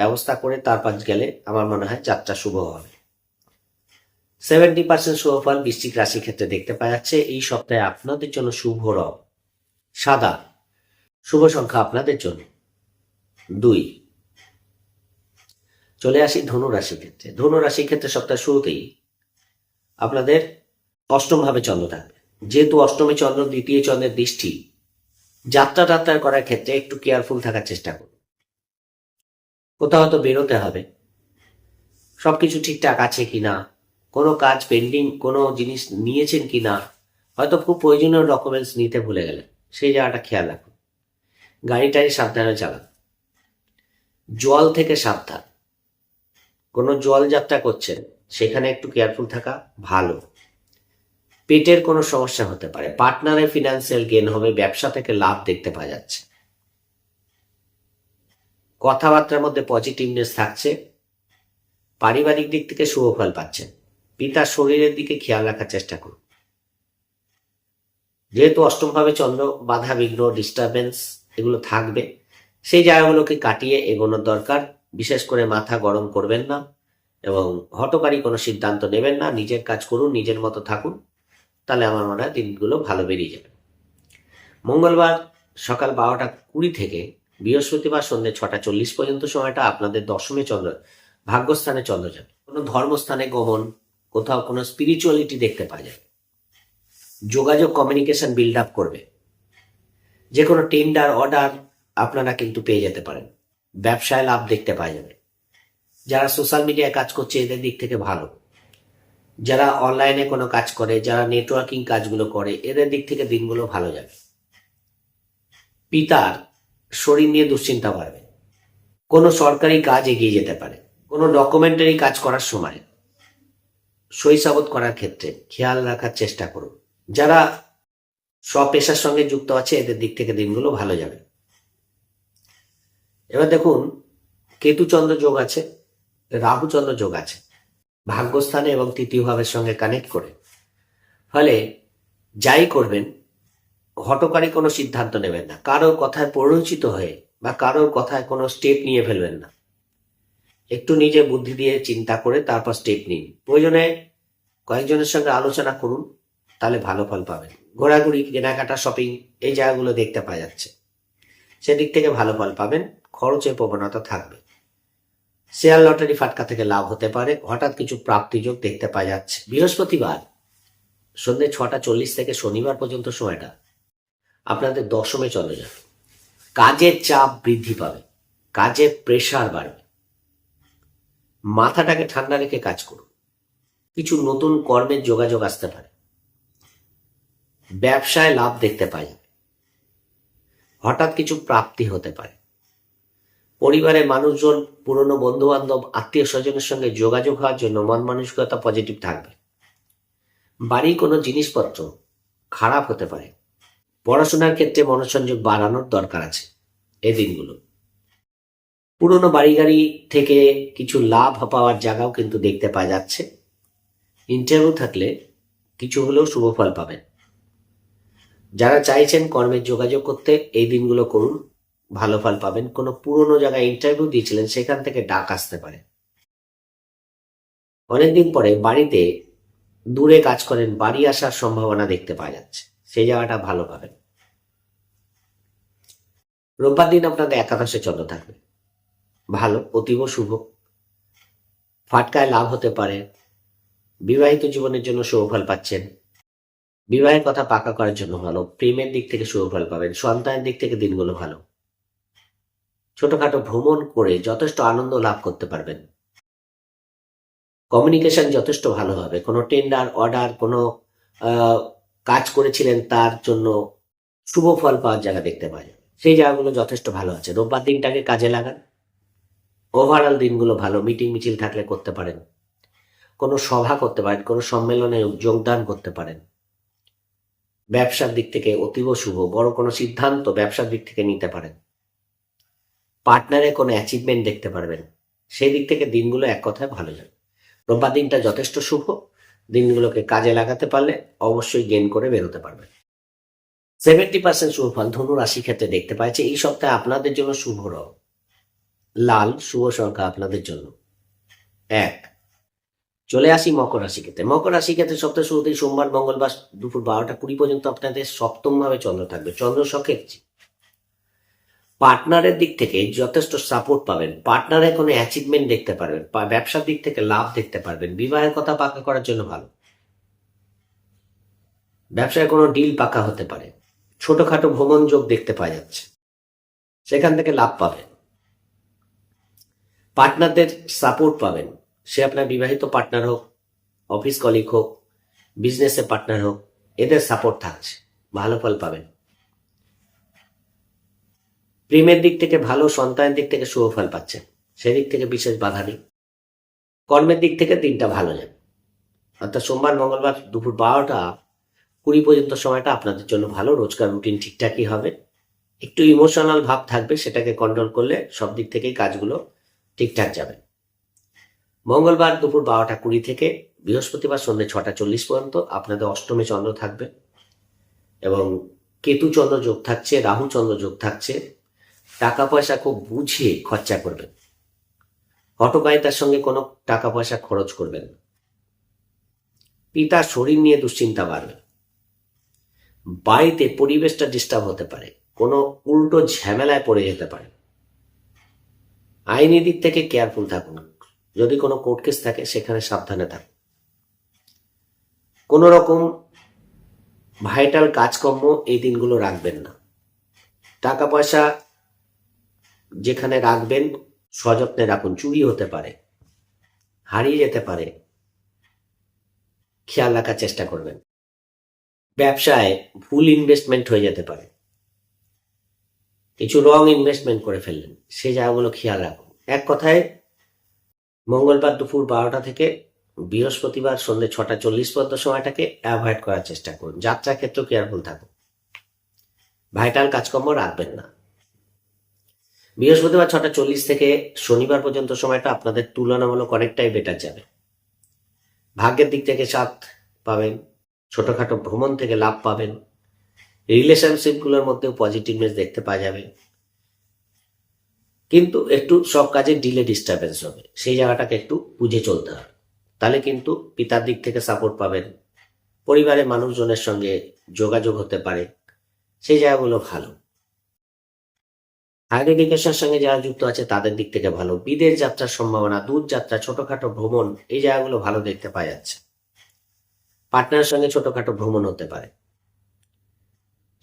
ব্যবস্থা করে তারপর গেলে আমার মনে হয় যাত্রা শুভ হবে। 70% শুভ ফল বৃশ্চিক রাশির ক্ষেত্রে দেখতে পাওয়া যাচ্ছে। এই সপ্তাহে আপনাদের জন্য শুভ রং সাদা। শুভ সংখ্যা আপনাদের জন্য 2। চলে আসি ধনু রাশির ক্ষেত্রে। ধনু রাশির ক্ষেত্রে সপ্তাহের শুরুতেই আপনাদের অষ্টম ভাবে চন্দ্র থাকবে। যেহেতু অষ্টমী চন্দ্র, দ্বিতীয় চন্দ্রের দৃষ্টি, যাত্রা টাত্রা করার ক্ষেত্রে একটু কেয়ারফুল থাকার চেষ্টা করুন। কোথাও হয়তো বেরোতে হবে, সবকিছু ঠিকঠাক আছে কিনা, কোনো কাজ পেন্ডিং, কোনো জিনিস নিয়েছেন কিনা, হয়তো খুব প্রয়োজনীয় ডকুমেন্টস নিতে ভুলে গেলেন, সেই জায়গাটা খেয়াল রাখুন। গাড়িটাই সাবধানে চালান। জল থেকে সাবধান। কোনো জল যাত্রা করছেন, সেখানে একটু কেয়ারফুল থাকা ভালো। পেটের কোনো সমস্যা হতে পারে। পার্টনারের ফিনান্সিয়াল গেইন হবে। ব্যবসা থেকে লাভ দেখতে পাওয়া যাচ্ছে। কথাবার্তার মধ্যে পজিটিভনেস থাকছে। পারিবারিক দিক থেকে শুভ ফল পাচ্ছেন। পিতার শরীরের দিকে খেয়াল রাখার চেষ্টা করুন। যেহেতু অষ্টম ভাবে চন্দ্র, বাধা বিঘ্ন, ডিস্টারবেন্স এগুলো থাকবে, সেই জায়গাগুলোকে কাটিয়ে এগোনোর দরকার। বিশেষ করে মাথা গরম করবেন না এবং হঠকারী কোনো সিদ্ধান্ত নেবেন না। নিজের কাজ করুন, নিজের মতো থাকুন, তাহলে আমার মনে হয় দিনগুলো ভালো বেরিয়ে যাবে। মঙ্গলবার সকাল 12টা 20 থেকে বৃহস্পতিবার সন্ধ্যে 6টা 40 পর্যন্ত সময়টা আপনাদের দশমে চন্দ্র, ভাগ্যস্থানে চন্দ্র যাবে। কোনো ধর্মস্থানে গমন, কোথাও কোনো স্পিরিচুয়ালিটি দেখতে পাওয়া যাবে। যোগাযোগ, কমিউনিকেশন বিল্ড আপ করবে। যে কোনো টেন্ডার অর্ডার আপনারা কিন্তু পেয়ে যেতে পারেন। ব্যবসায় লাভ দেখতে পাওয়া যাবে। যারা সোশ্যাল মিডিয়ায় কাজ করছে এদের দিক থেকে ভালো। যারা অনলাইনে কোনো কাজ করে, যারা নেটওয়ার্কিং কাজগুলো করে, এদের দিক থেকে দিনগুলো ভালো যাবে। পিতার শরীর নিয়ে দুশ্চিন্তা বাড়বে। কোনো সরকারি কাজ এগিয়ে যেতে পারে। কোনো ডকুমেন্টারি কাজ করার সময় সই সাবত করার ক্ষেত্রে খেয়াল রাখার চেষ্টা করুন। যারা স্বপেশার সঙ্গে যুক্ত আছে এদের দিক থেকে দিনগুলো ভালো যাবে। এবার দেখুন, কেতুচন্দ্র যোগ আছে, রাহুচন্দ্র যোগ আছে ভাগ্যস্থানে এবং তৃতীয় ভাবের সঙ্গে কানেক্ট করে। ফলে যাই করবেন, হঠকারী কোনো সিদ্ধান্ত নেবেন না। কারোর কথায় প্ররোচিত হয়ে বা কারোর কথায় কোনো স্টেপ নিয়ে ফেলবেন না। একটু নিজে বুদ্ধি দিয়ে চিন্তা করে তারপর স্টেপ নিন। প্রয়োজনে কয়েকজনের সঙ্গে আলোচনা করুন, তাহলে ভালো ফল পাবেন। ঘোরাঘুরি, কেনাকাটা, শপিং, এই জায়গাগুলো দেখতে পাওয়া যাচ্ছে, সেদিক থেকে ভালো ফল পাবেন। খরচের প্রবণতা থাকবে। শেয়ার লটারি ফাটকা থেকে লাভ হতে পারে। হঠাৎ কিছু প্রাপ্তিযোগ দেখতে পাওয়া যাচ্ছে। বৃহস্পতিবার সন্ধ্যে 6টা 40 থেকে শনিবার পর্যন্ত সময়টা আপনাদের দশমে চলে যাবে। কাজের চাপ বৃদ্ধি পাবে, কাজের প্রেশার বাড়বে। মাথাটাকে ঠান্ডা রেখে কাজ করুন। কিছু নতুন কর্মের যোগাযোগ আসতে পারে। ব্যবসায় লাভ দেখতে পাওয়া যাবে। হঠাৎ কিছু প্রাপ্তি হতে পারে। পরিবারের মানুষজন, পুরনো বন্ধু বান্ধব, আত্মীয় স্বজনের সঙ্গে যোগাযোগ হওয়ার জন্য মন মানসিকতা পজিটিভ থাকবে। বাড়ির কোনো জিনিসপত্র খারাপ হতে পারে। পড়াশোনার ক্ষেত্রে মনোসংযোগ বাড়ানোর দরকার আছে এই দিনগুলো। পুরনো বাড়ি গাড়ি থেকে কিছু লাভ পাওয়ার জায়গাও কিন্তু দেখতে পাওয়া যাচ্ছে। ইন্টারভিউ থাকলে কিছু হলেও শুভ ফল পাবেন। যারা চাইছেন কর্মের যোগাযোগ করতে এই দিনগুলো করুন, ভালো ফল পাবেন। কোনো পুরনো জায়গায় ইন্টারভিউ দিয়েছিলেন, সেখান থেকে ডাক আসতে পারে। অনেকদিন পরে বাড়িতে দূরে কাজ করেন, বাড়ি আসার সম্ভাবনা দেখতে পাওয়া যাচ্ছে, সেই জায়গাটা ভালো পাবেন। রোববার দিন আপনাদের একাদশে চন্দ্র থাকবে, ভালো, অতীব শুভ। ফাটকায় লাভ হতে পারে। বিবাহিত জীবনের জন্য শুভ ফল পাচ্ছেন। বিবাহের কথা পাকা করার জন্য ভালো। প্রেমের দিক থেকে শুভ ফল পাবেন। সন্তানের দিক থেকে দিনগুলো ভালো। ছোটখাটো ভ্রমণ করে যথেষ্ট আনন্দ লাভ করতে পারবেন। কমিউনিকেশন যথেষ্ট ভালো হবে। কোনো টেন্ডার, অর্ডার, কোনো কাজ করেছিলেন তার জন্য শুভ ফল পাওয়ার জায়গা দেখতে পাওয়া যাবে। সেই জায়গাগুলো যথেষ্ট ভালো আছে। রোববার দিনটাকে কাজে লাগান। ওভারঅল দিনগুলো ভালো। মিটিং মিছিল থাকলে করতে পারেন, কোনো সভা করতে পারেন, কোনো সম্মেলনে যোগদান করতে পারেন। ব্যবসার দিক থেকে অতীব শুভ। বড় কোনো সিদ্ধান্ত ব্যবসার দিক থেকে নিতে পারেন। পার্টনারে কোনো অ্যাচিভমেন্ট দেখতে পারবেন। সেই দিক থেকে দিনগুলো এক কথায় ভালো যাবে। রোববার দিনটা যথেষ্ট শুভ। দিনগুলোকে কাজে লাগাতে পারলে অবশ্যই গেইন করে বেরোতে পারবেন। 70% শুভ ফল ধনু রাশি ক্ষেত্রে দেখতে পাচ্ছি। এই সপ্তাহে আপনাদের জন্য শুভ রং লাল, শুভ সংখ্যা আপনাদের জন্য 1। চলে আসি মকর রাশি ক্ষেত্রে। মকর রাশি ক্ষেত্রে সপ্তাহে শুরুতেই সোমবার মঙ্গলবার দুপুর 12টা 20 পর্যন্ত আপনাদের সপ্তম ভাবে চন্দ্র থাকবে। চন্দ্র সক্ষেত্রে পার্টনারের দিক থেকে যথেষ্ট সাপোর্ট পাবেন। পার্টনারের কোনো অ্যাচিভমেন্ট দেখতে পারবেন। ব্যবসার দিক থেকে লাভ দেখতে পারবেন। বিবাহের কথা পাকা করার জন্য ভালো। ব্যবসায় কোনো ডিল পাকা হতে পারে। ছোটখাটো ভ্রমণ যোগ দেখতে পাওয়া যাচ্ছে, সেখান থেকে লাভ পাবেন। পার্টনারদের সাপোর্ট পাবেন। সে আপনার বিবাহিত পার্টনার হোক, অফিস কলিগ হোক, বিজনেসের পার্টনার হোক, এদের সাপোর্ট থাকছে, ভালো ফল পাবেন। প্রেমের দিক থেকে ভালো। সন্তানের দিক থেকে শুভ ফল পাচ্ছেন, সেদিক থেকে বিশেষ বাধা নেই। কর্মের দিক থেকে দিনটা ভালো যাবে। অর্থাৎ সোমবার মঙ্গলবার দুপুর 12টা 20 পর্যন্ত সময়টা আপনাদের জন্য ভালো। রোজকার রুটিন ঠিকঠাকই হবে। একটু ইমোশনাল ভাব থাকবে, সেটাকে কন্ট্রোল করলে সব দিক থেকেই কাজগুলো ঠিকঠাক যাবে। মঙ্গলবার দুপুর 12টা 20 থেকে বৃহস্পতিবার সন্ধ্যে 6টা 40 পর্যন্ত আপনাদের অষ্টমে চন্দ্র থাকবে এবং কেতু চন্দ্র যোগ থাকছে, রাহু চন্দ্র যোগ থাকছে। টাকা পয়সা খুব বুঝে খরচা করবেন। হঠকারিতার সঙ্গে কোনো টাকা পয়সা খরচ করবেন। পিতার শরীর নিয়ে দুশ্চিন্তা বাড়বে। বাড়িতে পরিবেশটা ডিস্টার্ব হতে পারে। কোনো উল্টো ঝামেলায় পড়ে যেতে পারে। আইনি দিক থেকে কেয়ারফুল থাকুন। যদি কোনো কোর্ট কেস থাকে সেখানে সাবধানে থাকুন। কোনো রকম ভাইটাল কাজকর্ম এই দিনগুলো রাখবেন না। টাকা পয়সা যেখানে রাখবেন সযত্নে রাখুন। চুরি হতে পারে, হারিয়ে যেতে পারে, খেয়াল রাখার চেষ্টা করবেন। ব্যবসায় ভুল ইনভেস্টমেন্ট হয়ে যেতে পারে। কিছু রং ইনভেস্টমেন্ট করে ফেললেন, সেই জায়গাগুলো খেয়াল রাখুন। এক কথায় মঙ্গলবার দুপুর 12টা থেকে বৃহস্পতিবার সন্ধ্যে 6টা 40 পর্যন্ত সময়টাকে অ্যাভয়েড করার চেষ্টা করুন। যাত্রা ক্ষেত্রে কেয়ারফুল থাকুন। ভাইটাল কাজকর্ম রাখবেন না। বৃহস্পতিবার 6টা 40 থেকে শনিবার পর্যন্ত সময়টা আপনাদের তুলনামূলক অনেকটাই বেটার যাবে। ভাগ্যের দিক থেকে সাথ পাবেন। ছোটখাটো ভ্রমণ থেকে লাভ পাবেন। রিলেশনশিপগুলোর মধ্যেও পজিটিভনেস দেখতে পাওয়া যাবে। কিন্তু একটু সব কাজে ডিলে ডিস্টারবেন্স হবে, সেই জায়গাটাকে একটু বুঝে চলতে হবে। তাহলে কিন্তু পিতার দিক থেকে সাপোর্ট পাবেন। পরিবারের মানুষজনের সঙ্গে যোগাযোগ হতে পারে, সেই জায়গাগুলো ভালো। হায়ার এডুকেশনের সঙ্গে যারা যুক্ত আছে তাদের দিক থেকে ভালো। বিদেশ যাত্রার সম্ভাবনা, দূর যাত্রা, ছোটখাটো ভ্রমণ, এই জায়গাগুলো ভালো দেখতে পাওয়া যাচ্ছে। পার্টনারের সঙ্গে ছোটখাটো ভ্রমণ হতে পারে,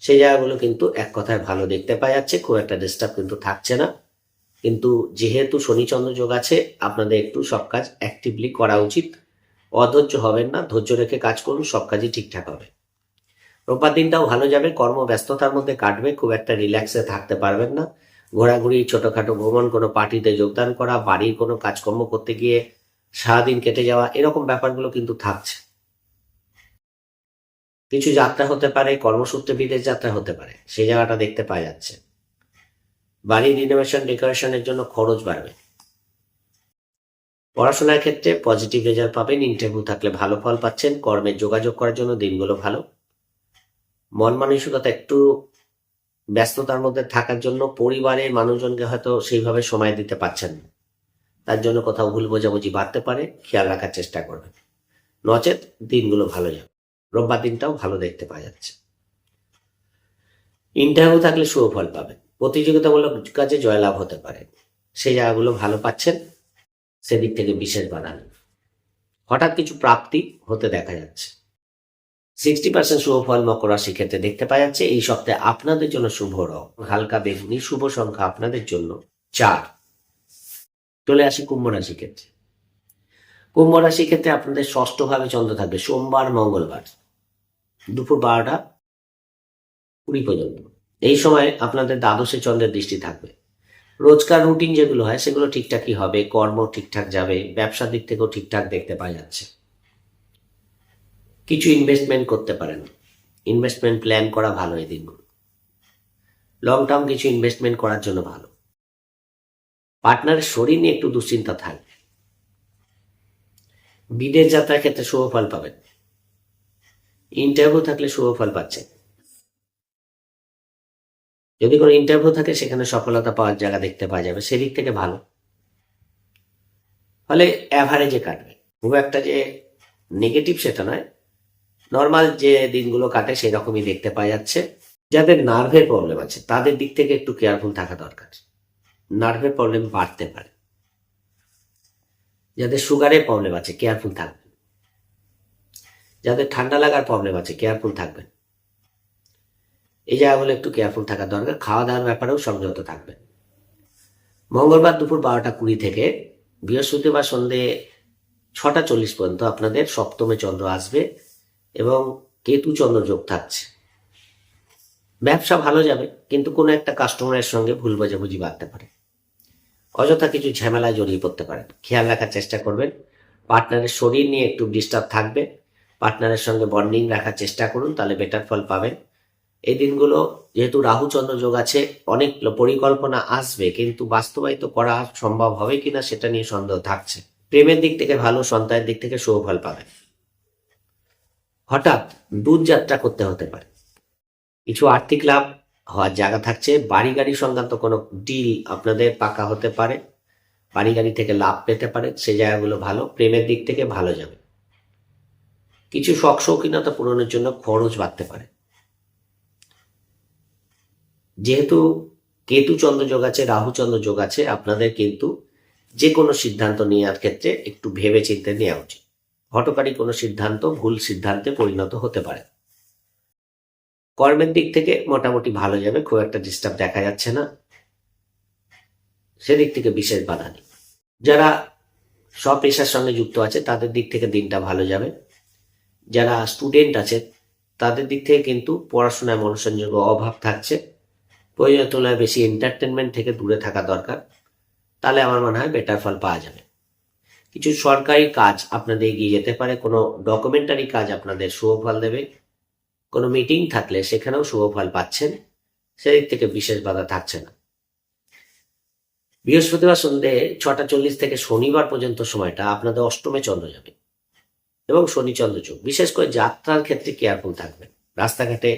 সেই জায়গাগুলো কিন্তু এক কথায় ভালো দেখতে পাওয়া যাচ্ছে। খুব একটা ডিস্টার্ব কিন্তু থাকছে না। কিন্তু যেহেতু শনিচন্দ্র যোগ আছে, আপনাদের একটু সব কাজ অ্যাক্টিভলি করা উচিত। অধৈর্য হবেন না, ধৈর্য রেখে কাজ করুন, সব কাজই ঠিকঠাক হবে। রোববার দিনটাও ভালো যাবে, কর্মব্যস্ততার মধ্যে কাটবে, খুব একটা রিল্যাক্সে থাকতে পারবেন না। ঘোরাঘুরি, ছোটখাটো ভ্রমণ, কোনো পার্টিতে যোগদান করা, বাড়ির কোনো কাজকর্ম করতে গিয়ে সারাদিন কেটে যাওয়া, এরকম ব্যাপারগুলো কিন্তু থাকছে। কিছু যাত্রা হতে পারে, কর্মসূত্রে বিদেশ যাত্রা হতে পারে, সেই জায়গাটা দেখতে পাওয়া যাচ্ছে। বাড়ির রিনোভেশন ডেকোরেশনের জন্য খরচ বাড়বে। পড়াশোনার ক্ষেত্রে পজিটিভ রেজাল্ট পাবেন, ইন্টারভিউ থাকলে ভালো ফল পাচ্ছেন, কর্মের যোগাযোগ করার জন্য দিনগুলো ভালো। মন মানসিকতা একটু ব্যস্ততার মধ্যে থাকার জন্য পরিবারের মানুষজনকে হয়তো সেইভাবে সময় দিতে পারছেন না, তার জন্য কোথাও ভুল বোঝাবুঝি বাড়তে পারে, খেয়াল রাখার চেষ্টা করবেন। নচেত দিনগুলো ভালো যাবে। রোববার দিনটাও ভালো দেখতে পাওয়া যাচ্ছে। ইন্টারভিউ থাকলে শুভ ফল পাবেন, প্রতিযোগিতামূলক কাজে জয়লাভ হতে পারে, সেই জায়গাগুলো ভালো পাচ্ছেন, সেদিক থেকে বিশেষ বাধা নেই। হঠাৎ কিছু প্রাপ্তি হতে দেখা যাচ্ছে। 60% শুভ ফল মকর রাশির ক্ষেত্রে দেখতে পাওয়া যাচ্ছে। এই সপ্তাহে আপনাদের জন্য শুভ রং হালকা বেগুনি, শুভ সংখ্যা আপনাদের জন্য 4। চলে আসি কুম্ভ রাশির ক্ষেত্রে। কুম্ভ রাশির ক্ষেত্রে আপনাদের ষষ্ঠ ভাবে চন্দ্র থাকবে সোমবার মঙ্গলবার দুপুর 12টা 20 পর্যন্ত। এই সময় আপনাদের দ্বাদশে চন্দ্রের দৃষ্টি থাকবে। রোজকার রুটিন যেগুলো হয় সেগুলো ঠিকঠাকই হবে, কর্ম ঠিকঠাক যাবে, ব্যবসার দিক থেকেও ঠিকঠাক দেখতে পাওয়া যাচ্ছে। কিছু ইনভেস্টমেন্ট করতে পারেন, ইনভেস্টমেন্ট প্ল্যান করা ভালো এই দিনগুলো। লং টার্ম কিছু ইনভেস্টমেন্ট করার জন্য ভালো। পার্টনারের শরীর নিয়ে একটু দুশ্চিন্তা থাকবে। বিদেশ যাত্রার ক্ষেত্রে শুভ ফল পাবেন। ইন্টারভিউ থাকলে শুভ ফল পাচ্ছেন। যদি কোনো ইন্টারভিউ থাকে সেখানে সফলতা পাওয়ার জায়গা দেখতে পাওয়া যাবে, সেদিক থেকে ভালো। ফলে অ্যাভারেজে কাটবে, খুব একটা যে নেগেটিভ সেটা নয়, নর্মাল যে দিনগুলো কাটে সেই রকমই দেখতে পাওয়া যাচ্ছে। যাদের নার্ভের প্রবলেম আছে তাদের দিক থেকে একটু কেয়ারফুল থাকা দরকার, নার্ভের প্রবলেম বাড়তে পারে। যাদের সুগারের প্রবলেম আছে কেয়ারফুল থাকবেন। যাদের ঠান্ডা লাগার প্রবলেম আছে কেয়ারফুল থাকবেন। এই জায়গাগুলো একটু কেয়ারফুল থাকা দরকার। খাওয়া দাওয়ার ব্যাপারেও সংযত থাকবেন। মঙ্গলবার দুপুর 12টা 20 থেকে বৃহস্পতিবার সন্ধে 6টা 40 পর্যন্ত আপনাদের সপ্তমে চন্দ্র আসবে এবং কেতু চন্দ্র যোগ থাকছে। ব্যবসা ভালো যাবে, কিন্তু কোনো একটা কাস্টমারের সঙ্গে ভুল বোঝাবুঝি বাড়তে পারে, অযথা কিছু ঝামেলায় জড়িয়ে পড়তে পারেন, খেয়াল রাখার চেষ্টা করবেন। পার্টনারের শরীর নিয়ে একটু ডিস্টার্ব থাকবে, পার্টনারের সঙ্গে বন্ডিং রাখার চেষ্টা করুন, তাহলে বেটার ফল পাবেন। এই দিনগুলো যেহেতু রাহু চন্দ্র যোগ আছে, অনেক পরিকল্পনা আসবে, কিন্তু বাস্তবায়িত করা সম্ভব হবে কিনা সেটা নিয়ে সন্দেহ থাকছে। প্রেমের দিক থেকে ভালো, সন্তানের দিক থেকে শুভ ফল পাবেন। হঠাৎ দূর যাত্রা করতে হতে পারে, কিছু আর্থিক লাভ হওয়ার জায়গা থাকছে। বাড়ি গাড়ি সংক্রান্ত কোনো ডিল আপনাদের পাকা হতে পারে, বাড়ি গাড়ি থেকে লাভ পেতে পারে, সেই জায়গাগুলো ভালো। প্রেমের দিক থেকে ভালো যাবে। কিছু শখ শৌখিনতা পূরণের জন্য খরচ বাড়তে পারে। যেহেতু কেতু চন্দ্র যোগ আছে, রাহু চন্দ্র যোগ আছে, আপনাদের কিন্তু যে কোনো সিদ্ধান্ত নেওয়ার ক্ষেত্রে একটু ভেবে চিন্তে নেওয়া উচিত। হঠকারী কোনো সিদ্ধান্ত ভুল সিদ্ধান্তে পরিণত হতে পারে। কর্মের দিক থেকে মোটামুটি ভালো যাবে, খুব একটা ডিস্টার্ব দেখা যাচ্ছে না, সেদিক থেকে বিশেষ বাধা নেই। যারা স্বপেশার সঙ্গে যুক্ত আছে তাদের দিক থেকে দিনটা ভালো যাবে। যারা স্টুডেন্ট আছে তাদের দিক থেকে কিন্তু পড়াশোনায় মনোসংযোগ অভাব থাকছে, প্রয়োজনের তুলনায় বেশি এন্টারটেনমেন্ট থেকে দূরে থাকা দরকার, তাহলে আমার মনে হয় বেটার ফল পাওয়া যাবে। কিছু সরকারি কাজ আপনাদের এগিয়ে যেতে পারে, কোনো ডকুমেন্টারি কাজ আপনাদের শুভ ফল দেবে, কোনো মিটিং থাকলে সেখানেও শুভ ফল পাচ্ছেন, সেদিক থেকে বিশেষ বাধা থাকছে না। বৃহস্পতিবার সন্ধ্যে 6টা 40 থেকে শনিবার পর্যন্ত সময়টা আপনাদের অষ্টমে চন্দ্র যাবে এবং শনি চন্দ্র যোগ। বিশেষ করে যাত্রার ক্ষেত্রে কেয়ারফুল থাকবেন। রাস্তাঘাটে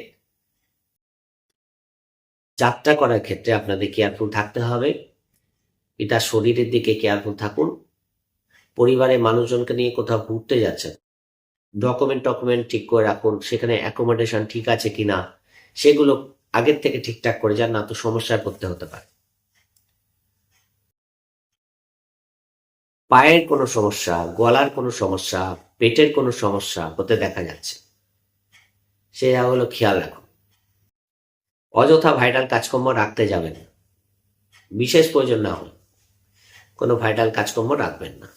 যাত্রা করার ক্ষেত্রে আপনাদের কেয়ারফুল থাকতে হবে। পিতার শরীরের দিকে কেয়ারফুল থাকুন। পরিবারের মানুষজনকে নিয়ে কোথাও ঘুরতে যাচ্ছেন, ডকুমেন্ট ঠিক করে রাখুন, সেখানে অ্যাকোমোডেশন ঠিক আছে কিনা সেগুলো আগের থেকে ঠিকঠাক করে যান, না তো সমস্যায় পড়তে হতে পারে। পায়ের কোনো সমস্যা, গলার কোনো সমস্যা, পেটের কোনো সমস্যা হতে দেখা যাচ্ছে, সে জায়গাগুলো খেয়াল রাখুন। অযথা ভাইটাল কাজকর্ম রাখতে যাবেন, বিশেষ প্রয়োজন না হলে কোনো ভাইটাল কাজকর্ম রাখবেন না।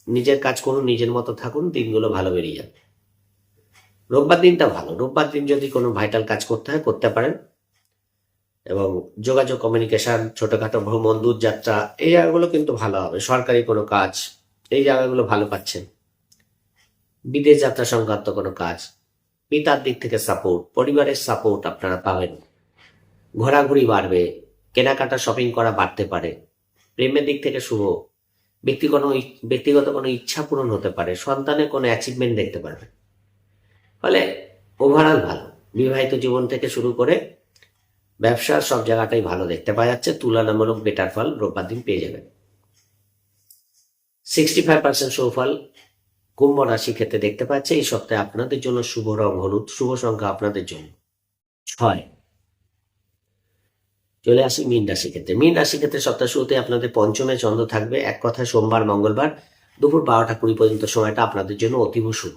নিজের কাজ করুন, নিজের মতো থাকুন, দিনগুলো ভালো বেরিয়ে যাবে। রোববার দিনটা ভালো। রোববার দিন যদি কোনো ভাইটাল কাজ করতে হয় করতে পারেন, এবং যোগাযোগ, কমিউনিকেশন, ছোটখাটো ভ্রমণ, দূরযাত্রা, এই জায়গাগুলো কিন্তু ভালো হবে। সরকারি কোনো কাজ, এই জায়গাগুলো ভালো পাচ্ছেন। বিদেশ যাত্রা সংক্রান্ত কোনো কাজ, পিতার দিক থেকে সাপোর্ট, পরিবারের সাপোর্ট আপনারা পাবেন। ঘোরাঘুরি বাড়বে, কেনাকাটা, শপিং করা বাড়তে পারে। প্রেমের দিক থেকে শুভ। ব্যক্তিগত কোনো ইচ্ছা পূরণ হতে পারে। সন্তানের কোনো অ্যাচিভমেন্ট দেখতে পারবেন। ফলে ওভারঅল ভালো। বিবাহিত জীবন থেকে শুরু করে ব্যবসার সব জায়গাটাই ভালো দেখতে পাওয়া যাচ্ছে। তুলনামূলক বেটার ফল রোববার দিন পেয়ে যাবেন। 65% সৌফল কুম্ভ রাশি ক্ষেত্রে দেখতে পাচ্ছে। এই সপ্তাহে আপনাদের জন্য শুভ রং হলুদ, শুভ সংখ্যা আপনাদের জন্য 6। চলে আসি মীন রাশি ক্ষেত্রে। মীন রাশি ক্ষেত্রে সপ্তাহ শুরুতে আপনাদের পঞ্চমে চন্দ্র থাকবে। এক কথায় সোমবার, মঙ্গলবার দুপুর 12টা 20 পর্যন্ত সময়টা আপনাদের জন্য অতীব শুভ।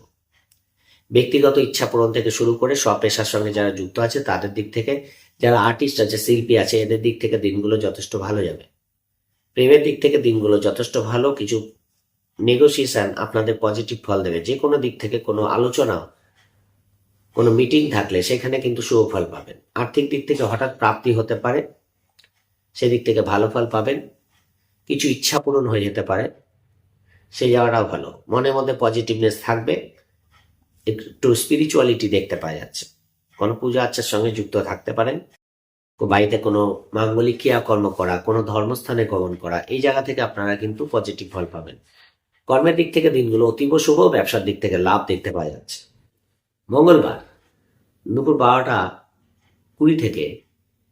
ব্যক্তিগত ইচ্ছা পূরণ থেকে শুরু করে সব পেশার সঙ্গে যারা যুক্ত আছে তাদের দিক থেকে, যারা আর্টিস্ট আছে, শিল্পী আছে, এদের দিক থেকে দিনগুলো যথেষ্ট ভালো যাবে। প্রেমের দিক থেকে দিনগুলো যথেষ্ট ভালো। কিছু নেগোসিয়েশন আপনাদের পজিটিভ ফল দেবে। যে কোনো দিক থেকে কোনো আলোচনা, কোনো মিটিং থাকলে সেখানে কিন্তু শুভ ফল পাবেন। আর্থিক দিক থেকে হঠাৎ প্রাপ্তি হতে পারে, সেদিক থেকে ভালো ফল পাবেন। কিছু ইচ্ছা পূরণ হয়ে যেতে পারে, সেই জায়গাটাও ভালো। মনের মধ্যে পজিটিভনেস থাকবে। একটু স্পিরিচুয়ালিটি দেখতে পাওয়া যাচ্ছে। কোনো পূজা আর্চার সঙ্গে যুক্ত থাকতে পারেন। বাড়িতে কোনো মাঙ্গলিক ক্রিয়াকর্ম করা, কোনো ধর্মস্থানে গমন করা, এই জায়গা থেকে আপনারা কিন্তু পজিটিভ ফল পাবেন। কর্মের দিক থেকে দিনগুলো অতীব শুভ। ব্যবসার দিক থেকে লাভ দেখতে পাওয়া যাচ্ছে। মঙ্গলবার দুপুর 12টা 20 থেকে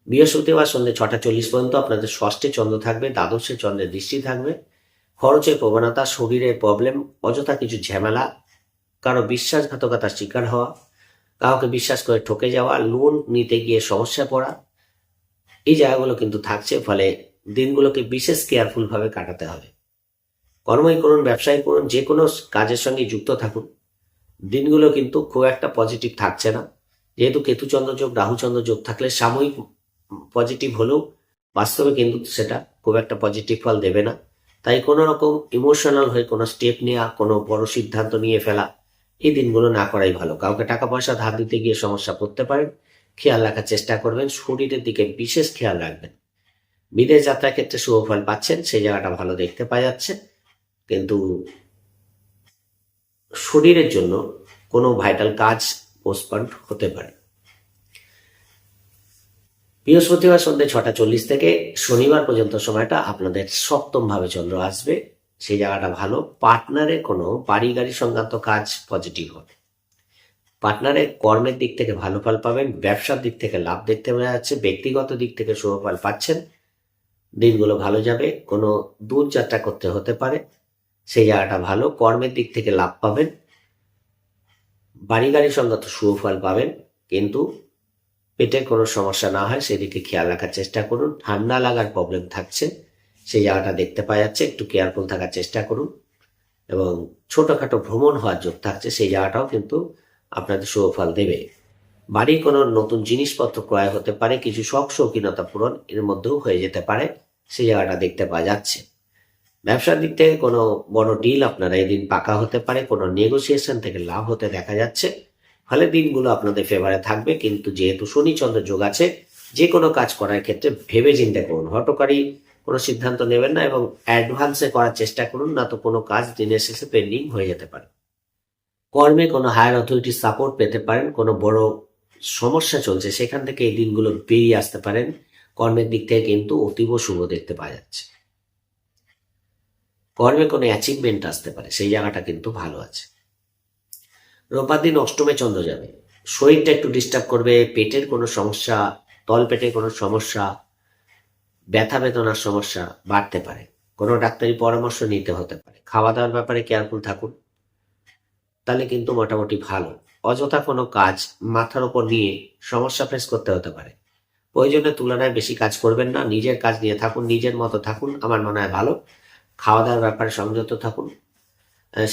বৃহস্পতিবার সন্ধ্যে 6টা 40 পর্যন্ত আপনাদের ষষ্ঠে চন্দ্র থাকবে। দ্বাদশে চন্দ্রের দৃষ্টি থাকবে। খরচের প্রবণতা, শরীরের প্রবলেম, অযথা কিছু ঝামেলা, কারো বিশ্বাসঘাতকতার শিকার হওয়া, কাউকে বিশ্বাস করে ঠকে যাওয়া, লোন নিতে গিয়ে সমস্যা পড়া, এই জায়গাগুলো কিন্তু থাকছে। ফলে দিনগুলোকে বিশেষ কেয়ারফুলভাবে কাটাতে হবে। কর্মই করুন, ব্যবসায়ী করুন, যে কোনো কাজের সঙ্গে যুক্ত থাকুন, দিনগুলো কিন্তু খুব একটা পজিটিভ থাকছে না। যেহেতু কেতুচন্দ্র যোগ, রাহুচন্দ্র যোগ থাকলে সাময়িক পজিটিভ হলেও বাস্তবে কিন্তু সেটা খুব একটা পজিটিভ ফল দেবে না। তাই কোনো রকম ইমোশনাল হয়ে কোনো স্টেপ নেওয়া, কোনো বড় সিদ্ধান্ত নিয়ে ফেলা, এই দিনগুলো না করাই ভালো। কাউকে টাকা পয়সা ধার দিতে গিয়ে সমস্যা পড়তে পারেন, খেয়াল রাখার চেষ্টা করবেন। শরীরের দিকে বিশেষ খেয়াল রাখবেন। বিদেশ যাত্রার ক্ষেত্রে শুভ ফল পাচ্ছেন, সেই জায়গাটা ভালো দেখতে পাওয়া যাচ্ছে। কিন্তু শরীরের জন্য কোনো ভাইটাল কাজ পোস্টপন্ড হতে পারে। বৃহস্পতিবার সন্ধ্যে 6টা 40 থেকে শনিবার পর্যন্ত সময়টা আপনাদের সপ্তম ভাবে চন্দ্র আসবে, সেই জায়গাটা ভালো। পার্টনারের কোনো বাড়ি গাড়ি সংক্রান্ত কাজ পজিটিভ হবে। পার্টনারের কর্মের দিক থেকে ভালো ফল পাবেন। ব্যবসার দিক থেকে লাভ দেখতে পাওয়া যাচ্ছে। ব্যক্তিগত দিক থেকে শুভ ফল পাচ্ছেন। দিনগুলো ভালো যাবে। কোনো দূর যাত্রা করতে হতে পারে, সেই জায়গাটা ভালো। কর্মের দিক থেকে লাভ পাবেন। বাড়ি গাড়ি সংক্রান্ত শুভ ফল পাবেন। কিন্তু পেটের কোনো সমস্যা না হয় সেদিকে খেয়াল রাখার চেষ্টা করুন। ঠান্ডা লাগার প্রবলেম থাকছে, সেই জায়গাটা দেখতে পাওয়া যাচ্ছে। একটু কেয়ারফুল থাকার চেষ্টা করুন। এবং ছোটখাটো ভ্রমণ হওয়ার যোগ থাকছে, সেই জায়গাটাও কিন্তু আপনাদের শুভ ফল দেবে। বাড়ির কোনো নতুন জিনিসপত্র ক্রয় হতে পারে। কিছু শখ শৌখিনতা পূরণ এর মধ্যেও হয়ে যেতে পারে, সেই জায়গাটা দেখতে পাওয়া যাচ্ছে। ব্যবসার দিক থেকে কোনো বড় ডিল আপনারা এদিন পাকা হতে পারে। কোনো নেগোসিয়েশন থেকে লাভ হতে দেখা যাচ্ছে। ফলে দিনগুলো আপনাদের ফেভারে থাকবে। কিন্তু যেহেতু শনি চন্দ্র যোগ আছে, যে কোনো কাজ করার ক্ষেত্রে ভেবে চিন্তা করুন। হঠকারী কোনো সিদ্ধান্ত নেবেন না এবং অ্যাডভান্সে করার চেষ্টা করুন, না তো কোনো কাজ দিনের শেষে পেন্ডিং হয়ে যেতে পারে। কর্মে কোনো হায়ার অথরিটির সাপোর্ট পেতে পারেন। কোনো বড় সমস্যা চলছে, সেখান থেকে এই দিনগুলো বেরিয়ে আসতে পারেন। কর্মের দিক থেকে কিন্তু অতীব শুভ দেখতে পাওয়া যাচ্ছে। কর্মে কোনো অ্যাচিভমেন্ট আসতে পারে, সেই জায়গাটা কিন্তু ভালো আছে। রোববার দিন অষ্টমে চন্দ্র যাবে। শরীরটা একটু ডিস্টার্ব করবে। পেটের কোনো সমস্যা, তল পেটের কোনো সমস্যা, ব্যথা বেদনার সমস্যা বাড়তে পারে। কোনো ডাক্তারি পরামর্শ নিতে হতে পারে। খাওয়া দাওয়ার ব্যাপারে কেয়ারফুল থাকুন, তাহলে কিন্তু মোটামুটি ভালো। অযথা কোনো কাজ মাথার ওপর নিয়ে সমস্যা ফেস করতে হতে পারে। প্রয়োজনের তুলনায় বেশি কাজ করবেন না। নিজের কাজ নিয়ে থাকুন, নিজের মতো থাকুন, আমার মনে হয় ভালো। খাওয়া দাওয়ার ব্যাপারে সংযত থাকুন।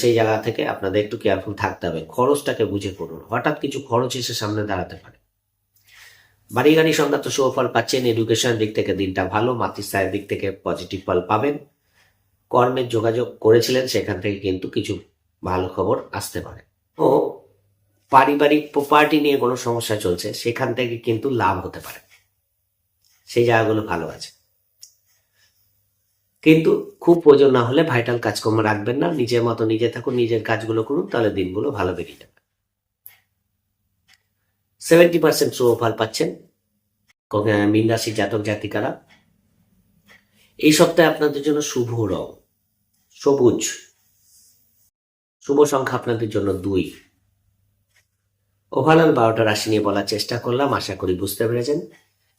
সেই জায়গা থেকে আপনাদের একটু কেয়ারফুল থাকতে হবে। খরচটাকে বুঝে করুন, হঠাৎ কিছু খরচ এসে সামনে দাঁড়াতে পারে। বাড়ি গাড়ি সংক্রান্ত শুভ ফল পাচ্ছেন। এডুকেশন দিক থেকে দিনটা ভালো। মাতৃস্থায়ের দিক থেকে পজিটিভ ফল পাবেন। কর্মের যোগাযোগ করেছিলেন, সেখান থেকে কিন্তু কিছু ভালো খবর আসতে পারে। ও পারিবারিক প্রপার্টি নিয়ে কোনো সমস্যা চলছে, সেখান থেকে কিন্তু লাভ হতে পারে, সেই জায়গাগুলো ভালো আছে। কিন্তু খুব প্রয়োজন না হলে ভাইটাল কাজকর্ম রাখবেন না, নিজের মতো নিজে থাকুন, নিজের কাজগুলো করুন, তাহলে দিনগুলো ভালো বেরিয়ে যাবে। 70% শুভফল পাচ্ছেন মীন রাশির জাতক জাতিকারা। এই সপ্তাহে আপনাদের জন্য শুভ রং সবুজ, শুভ সংখ্যা আপনাদের জন্য 2। ওভারঅল 12টা রাশি নিয়ে বলার চেষ্টা করলাম, আশা করি বুঝতে পেরেছেন।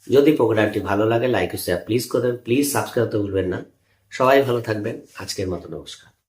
যদি প্রোগ্রামটি ভালো লাগে লাইক ও শেয়ার প্লিজ করবেন, প্লিজ সাবস্ক্রাইব করতে ভুলবেন না। সবাই ভালো থাকবেন, আজকের মতো নমস্কার।